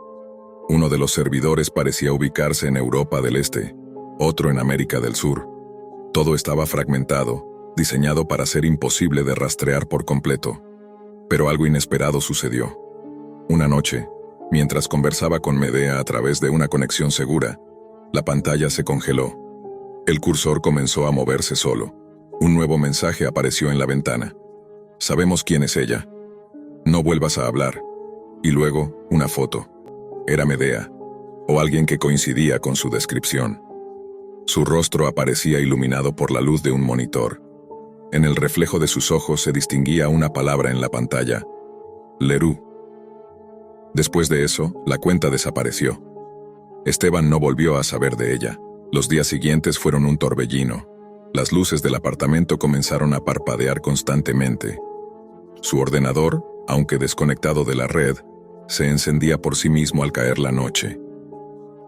Uno de los servidores parecía ubicarse en Europa del Este, otro en América del Sur. Todo estaba fragmentado, diseñado para ser imposible de rastrear por completo. Pero algo inesperado sucedió. Una noche, mientras conversaba con Medea a través de una conexión segura, la pantalla se congeló. El cursor comenzó a moverse solo. Un nuevo mensaje apareció en la ventana. Sabemos quién es ella. No vuelvas a hablar. Y luego, una foto. Era Medea, o alguien que coincidía con su descripción. Su rostro aparecía iluminado por la luz de un monitor. En el reflejo de sus ojos se distinguía una palabra en la pantalla: Leroux. Después de eso, la cuenta desapareció. Esteban no volvió a saber de ella. Los días siguientes fueron un torbellino. Las luces del apartamento comenzaron a parpadear constantemente. Su ordenador, aunque desconectado de la red, se encendía por sí mismo al caer la noche.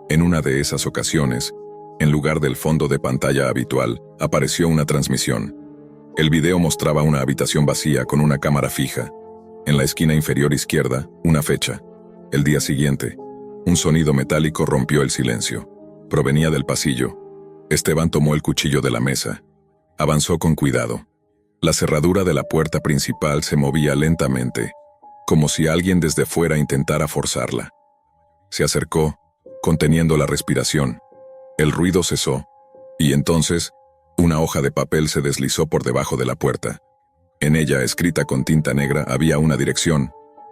En una de esas ocasiones, en lugar del fondo de pantalla habitual, apareció una transmisión. El video mostraba una habitación vacía con una cámara fija. En la esquina inferior izquierda, una fecha. El día siguiente, un sonido metálico rompió el silencio. Provenía del pasillo. Esteban tomó el cuchillo de la mesa. Avanzó con cuidado. La cerradura de la puerta principal se movía lentamente, como si alguien desde fuera intentara forzarla. Se acercó, conteniendo la respiración. El ruido cesó, y entonces, una hoja de papel se deslizó por debajo de la puerta. En ella, escrita con tinta negra, había una dirección: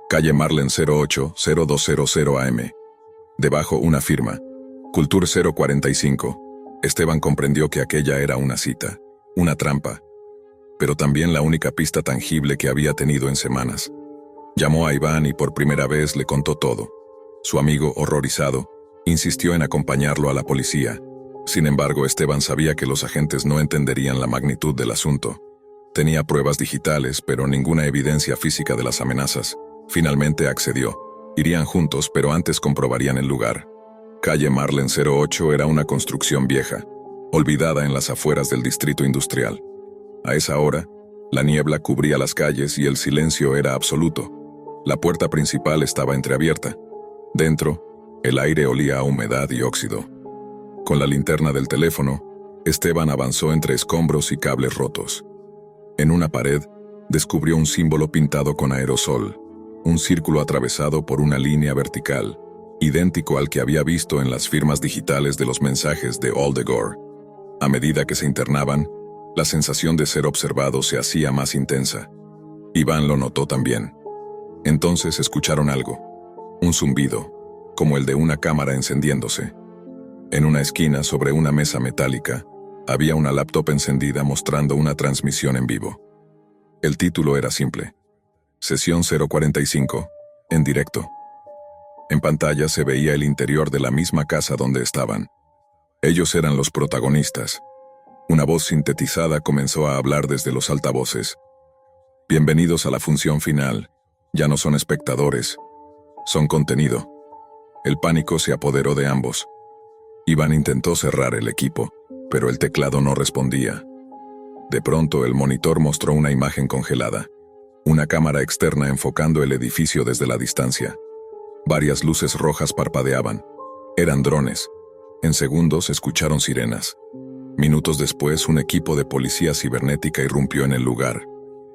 calle Marlen 08-0200 AM. Debajo una firma: Culture 045. Esteban comprendió que aquella era una cita, una trampa, pero también la única pista tangible que había tenido en semanas. Llamó a Iván y por primera vez le contó todo. Su amigo, horrorizado, insistió en acompañarlo a la policía. Sin embargo, Esteban sabía que los agentes no entenderían la magnitud del asunto. Tenía pruebas digitales, pero ninguna evidencia física de las amenazas. Finalmente accedió. Irían juntos, pero antes comprobarían el lugar. Calle Marlen 08 era una construcción vieja, olvidada en las afueras del distrito industrial. A esa hora, la niebla cubría las calles y el silencio era absoluto. La puerta principal estaba entreabierta. Dentro, el aire olía a humedad y óxido. Con la linterna del teléfono, Esteban avanzó entre escombros y cables rotos. En una pared, descubrió un símbolo pintado con aerosol, un círculo atravesado por una línea vertical, idéntico al que había visto en las firmas digitales de los mensajes de All the Gore. A medida que se internaban, la sensación de ser observado se hacía más intensa. Iván lo notó también. Entonces escucharon algo, un zumbido, como el de una cámara encendiéndose. En una esquina, sobre una mesa metálica, había una laptop encendida mostrando una transmisión en vivo. El título era simple: Sesión 045, en directo. En pantalla se veía el interior de la misma casa donde estaban. Ellos eran los protagonistas. Una voz sintetizada comenzó a hablar desde los altavoces. Bienvenidos a la función final. Ya no son espectadores, son contenido. El pánico se apoderó de ambos. Iván intentó cerrar el equipo, pero el teclado no respondía. De pronto el monitor mostró una imagen congelada. Una cámara externa enfocando el edificio desde la distancia. Varias luces rojas parpadeaban. Eran drones. En segundos escucharon sirenas. Minutos después, un equipo de policía cibernética irrumpió en el lugar.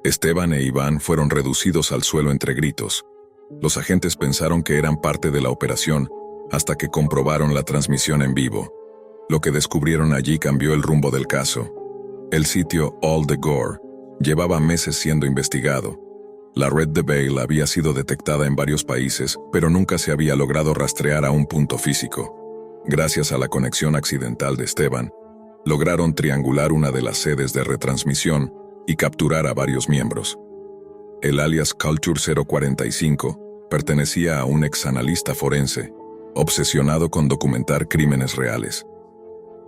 Esteban e Iván fueron reducidos al suelo entre gritos. Los agentes pensaron que eran parte de la operación, hasta que comprobaron la transmisión en vivo. Lo que descubrieron allí cambió el rumbo del caso. El sitio All the Gore llevaba meses siendo investigado. La red de Bale había sido detectada en varios países, pero nunca se había logrado rastrear a un punto físico. Gracias a la conexión accidental de Esteban, lograron triangular una de las sedes de retransmisión y capturar a varios miembros. El alias Culture 045 pertenecía a un exanalista forense, obsesionado con documentar crímenes reales.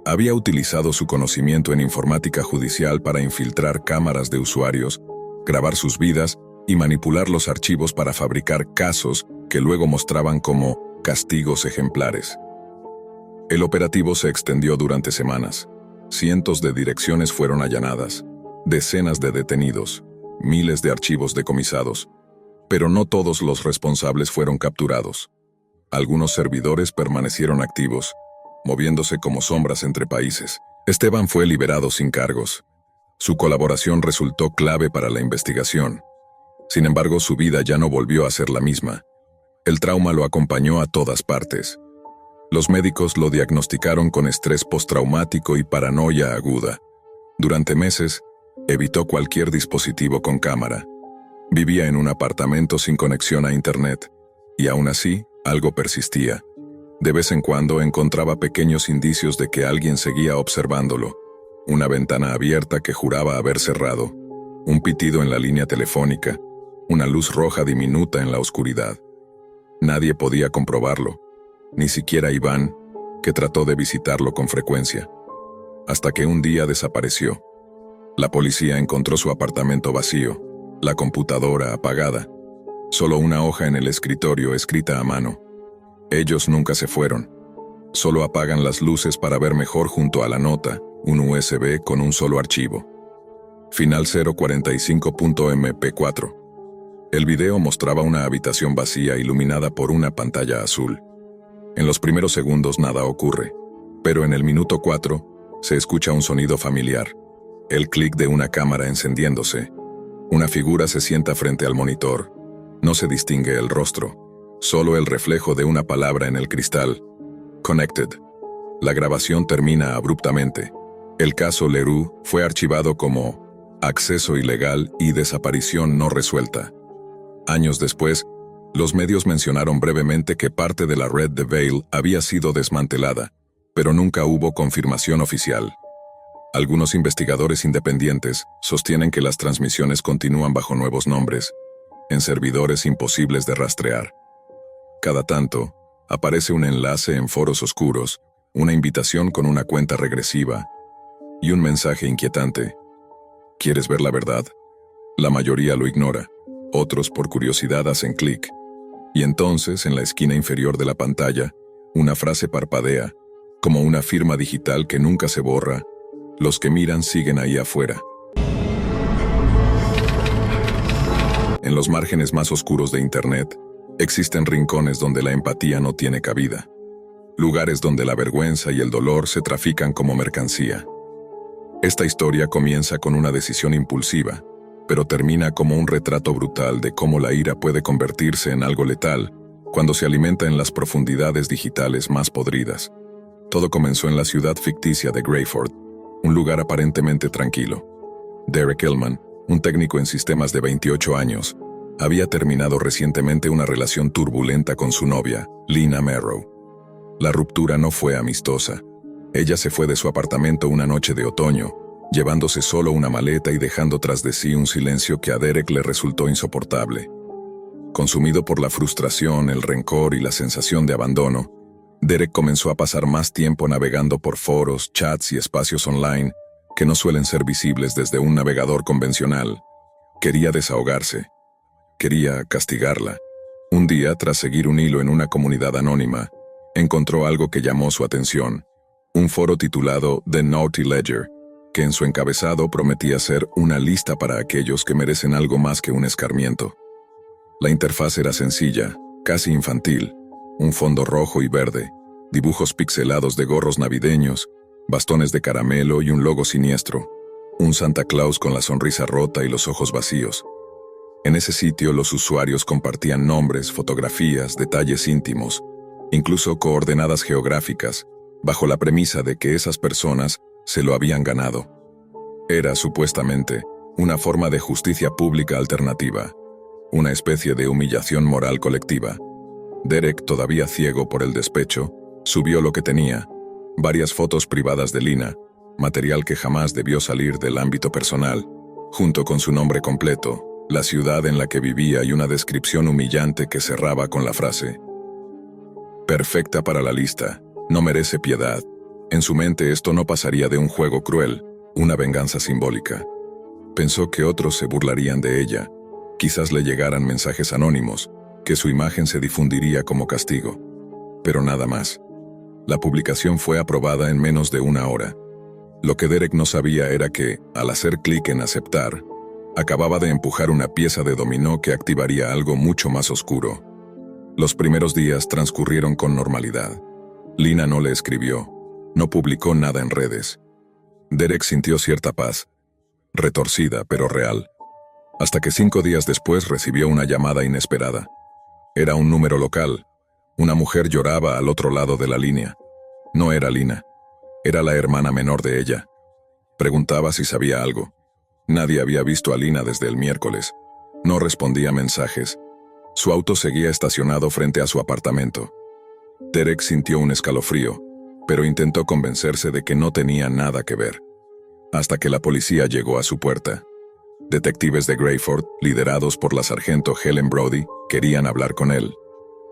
Había utilizado su conocimiento en informática judicial para infiltrar cámaras de usuarios, grabar sus vidas y manipular los archivos para fabricar casos que luego mostraban como castigos ejemplares. El operativo se extendió durante semanas. Cientos de direcciones fueron allanadas, decenas de detenidos, miles de archivos decomisados, pero no todos los responsables fueron capturados. Algunos servidores permanecieron activos, moviéndose como sombras entre países. Esteban fue liberado sin cargos. Su colaboración resultó clave para la investigación. Sin embargo, su vida ya no volvió a ser la misma. El trauma lo acompañó a todas partes. Los médicos lo diagnosticaron con estrés postraumático y paranoia aguda. Durante meses, evitó cualquier dispositivo con cámara. Vivía en un apartamento sin conexión a Internet, y aún así, algo persistía. De vez en cuando encontraba pequeños indicios de que alguien seguía observándolo. Una ventana abierta que juraba haber cerrado, un pitido en la línea telefónica, una luz roja diminuta en la oscuridad. Nadie podía comprobarlo, ni siquiera Iván, que trató de visitarlo con frecuencia. Hasta que un día desapareció. La policía encontró su apartamento vacío, la computadora apagada, solo una hoja en el escritorio escrita a mano. Ellos nunca se fueron. Solo apagan las luces para ver mejor junto a la nota, un USB con un solo archivo. Final 045.mp4. El video mostraba una habitación vacía iluminada por una pantalla azul. En los primeros segundos nada ocurre, pero en el minuto 4 se escucha un sonido familiar, el clic de una cámara encendiéndose. Una figura se sienta frente al monitor. No se distingue el rostro. Solo el reflejo de una palabra en el cristal. Connected. La grabación termina abruptamente. El caso Leroux fue archivado como acceso ilegal y desaparición no resuelta. Años después, los medios mencionaron brevemente que parte de la red de Bale había sido desmantelada, pero nunca hubo confirmación oficial. Algunos investigadores independientes sostienen que las transmisiones continúan bajo nuevos nombres, en servidores imposibles de rastrear. Cada tanto, aparece un enlace en foros oscuros, una invitación con una cuenta regresiva y un mensaje inquietante. ¿Quieres ver la verdad? La mayoría lo ignora, otros por curiosidad hacen clic. Y entonces, en la esquina inferior de la pantalla, una frase parpadea, como una firma digital que nunca se borra. Los que miran siguen ahí afuera. En los márgenes más oscuros de Internet, existen rincones donde la empatía no tiene cabida. Lugares donde la vergüenza y el dolor se trafican como mercancía. Esta historia comienza con una decisión impulsiva, pero termina como un retrato brutal de cómo la ira puede convertirse en algo letal cuando se alimenta en las profundidades digitales más podridas. Todo comenzó en la ciudad ficticia de Greyford, un lugar aparentemente tranquilo. Derek Hillman, un técnico en sistemas de 28 años, había terminado recientemente una relación turbulenta con su novia, Lina Merrow. La ruptura no fue amistosa. Ella se fue de su apartamento una noche de otoño, llevándose solo una maleta y dejando tras de sí un silencio que a Derek le resultó insoportable. Consumido por la frustración, el rencor y la sensación de abandono, Derek comenzó a pasar más tiempo navegando por foros, chats y espacios online que no suelen ser visibles desde un navegador convencional. Quería desahogarse. Quería castigarla. Un día, tras seguir un hilo en una comunidad anónima, encontró algo que llamó su atención. Un foro titulado The Naughty Ledger, que en su encabezado prometía ser una lista para aquellos que merecen algo más que un escarmiento. La interfaz era sencilla, casi infantil. Un fondo rojo y verde, dibujos pixelados de gorros navideños, bastones de caramelo y un logo siniestro. Un Santa Claus con la sonrisa rota y los ojos vacíos. En ese sitio los usuarios compartían nombres, fotografías, detalles íntimos, incluso coordenadas geográficas, bajo la premisa de que esas personas se lo habían ganado. Era, supuestamente, una forma de justicia pública alternativa, una especie de humillación moral colectiva. Derek, todavía ciego por el despecho, subió lo que tenía, varias fotos privadas de Lina, material que jamás debió salir del ámbito personal, junto con su nombre completo, la ciudad en la que vivía y una descripción humillante que cerraba con la frase: perfecta para la lista, no merece piedad. En su mente esto no pasaría de un juego cruel, una venganza simbólica. Pensó que otros se burlarían de ella, quizás le llegaran mensajes anónimos, que su imagen se difundiría como castigo. Pero nada más. La publicación fue aprobada en menos de una hora. Lo que Derek no sabía era que, al hacer clic en aceptar, acababa de empujar una pieza de dominó que activaría algo mucho más oscuro. Los primeros días transcurrieron con normalidad. Lina no le escribió, no publicó nada en redes. Derek sintió cierta paz, retorcida pero real, hasta que 5 días después recibió una llamada inesperada. Era un número local. Una mujer lloraba al otro lado de la línea. No era Lina. Era la hermana menor de ella. Preguntaba si sabía algo. Nadie había visto a Lina desde el miércoles. No respondía mensajes. Su auto seguía estacionado frente a su apartamento. Derek sintió un escalofrío, pero intentó convencerse de que no tenía nada que ver. Hasta que la policía llegó a su puerta. Detectives de Grayford, liderados por la sargento Helen Brody, querían hablar con él.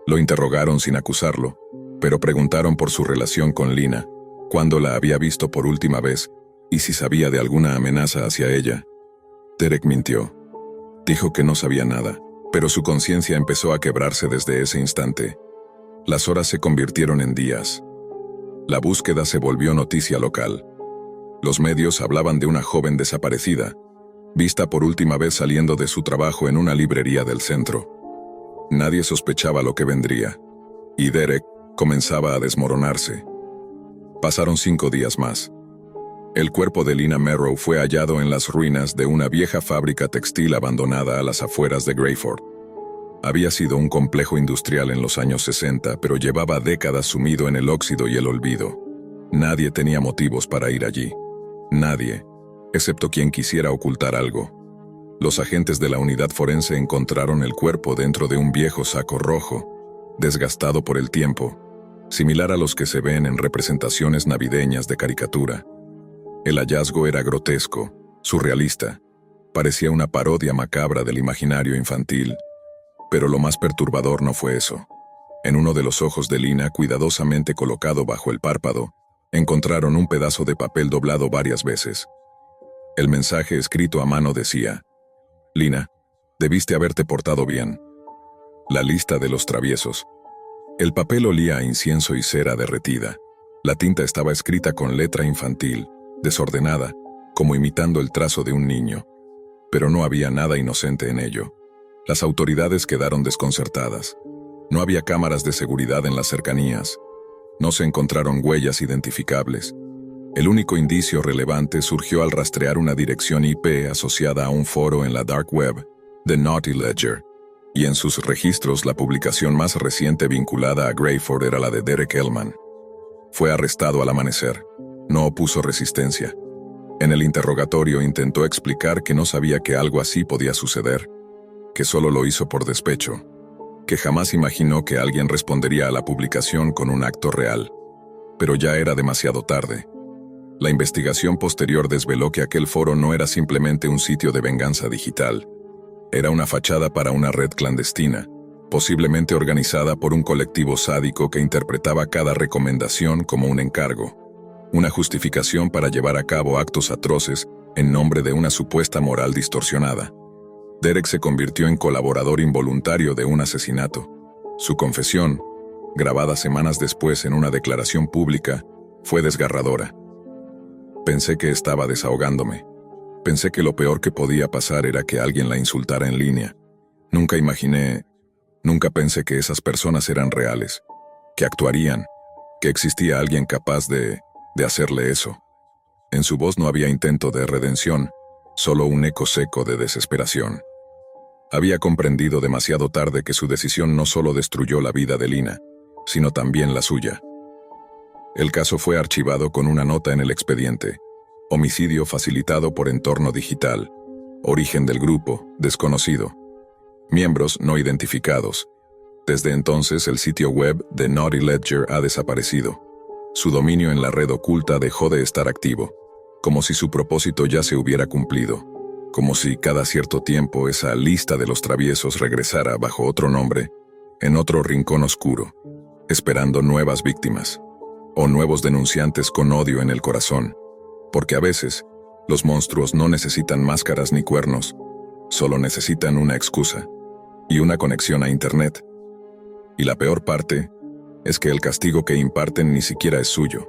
Lo interrogaron sin acusarlo, pero preguntaron por su relación con Lina, cuándo la había visto por última vez y si sabía de alguna amenaza hacia ella. Derek mintió. Dijo que no sabía nada, pero su conciencia empezó a quebrarse desde ese instante. Las horas se convirtieron en días. La búsqueda se volvió noticia local. Los medios hablaban de una joven desaparecida, vista por última vez saliendo de su trabajo en una librería del centro. Nadie sospechaba lo que vendría, y Derek comenzaba a desmoronarse. Pasaron 5 días más. El cuerpo de Lina Merrow fue hallado en las ruinas de una vieja fábrica textil abandonada a las afueras de Grayford. Había sido un complejo industrial en los años 60, pero llevaba décadas sumido en el óxido y el olvido. Nadie tenía motivos para ir allí. Nadie, excepto quien quisiera ocultar algo. Los agentes de la unidad forense encontraron el cuerpo dentro de un viejo saco rojo, desgastado por el tiempo, similar a los que se ven en representaciones navideñas de caricatura. El hallazgo era grotesco, surrealista, parecía una parodia macabra del imaginario infantil. Pero lo más perturbador no fue eso. En uno de los ojos de Lina, cuidadosamente colocado bajo el párpado, encontraron un pedazo de papel doblado varias veces. El mensaje escrito a mano decía: Lina, debiste haberte portado bien. La lista de los traviesos. El papel olía a incienso y cera derretida. La tinta estaba escrita con letra infantil, desordenada, como imitando el trazo de un niño. Pero no había nada inocente en ello. Las autoridades quedaron desconcertadas. No había cámaras de seguridad en las cercanías. No se encontraron huellas identificables. El único indicio relevante surgió al rastrear una dirección IP asociada a un foro en la Dark Web, The Naughty Ledger, y en sus registros la publicación más reciente vinculada a Grayford era la de Derek Ellman. Fue arrestado al amanecer. No opuso resistencia. En el interrogatorio intentó explicar que no sabía que algo así podía suceder, que solo lo hizo por despecho, que jamás imaginó que alguien respondería a la publicación con un acto real. Pero ya era demasiado tarde. La investigación posterior desveló que aquel foro no era simplemente un sitio de venganza digital. Era una fachada para una red clandestina, posiblemente organizada por un colectivo sádico que interpretaba cada recomendación como un encargo, una justificación para llevar a cabo actos atroces en nombre de una supuesta moral distorsionada. Derek se convirtió en colaborador involuntario de un asesinato. Su confesión, grabada semanas después en una declaración pública, fue desgarradora. Pensé que estaba desahogándome. Pensé que lo peor que podía pasar era que alguien la insultara en línea. Nunca pensé que esas personas eran reales, que actuarían, que existía alguien capaz de hacerle eso. En su voz no había intento de redención, solo un eco seco de desesperación. Había comprendido demasiado tarde que su decisión no solo destruyó la vida de Lina, sino también la suya. El caso fue archivado con una nota en el expediente. Homicidio facilitado por entorno digital. Origen del grupo, desconocido. Miembros no identificados. Desde entonces el sitio web de Naughty Ledger ha desaparecido. Su dominio en la red oculta dejó de estar activo, como si su propósito ya se hubiera cumplido, como si cada cierto tiempo esa lista de los traviesos regresara bajo otro nombre, en otro rincón oscuro, esperando nuevas víctimas, o nuevos denunciantes con odio en el corazón, porque a veces los monstruos no necesitan máscaras ni cuernos, solo necesitan una excusa y una conexión a Internet. Y la peor parte es que el castigo que imparten ni siquiera es suyo.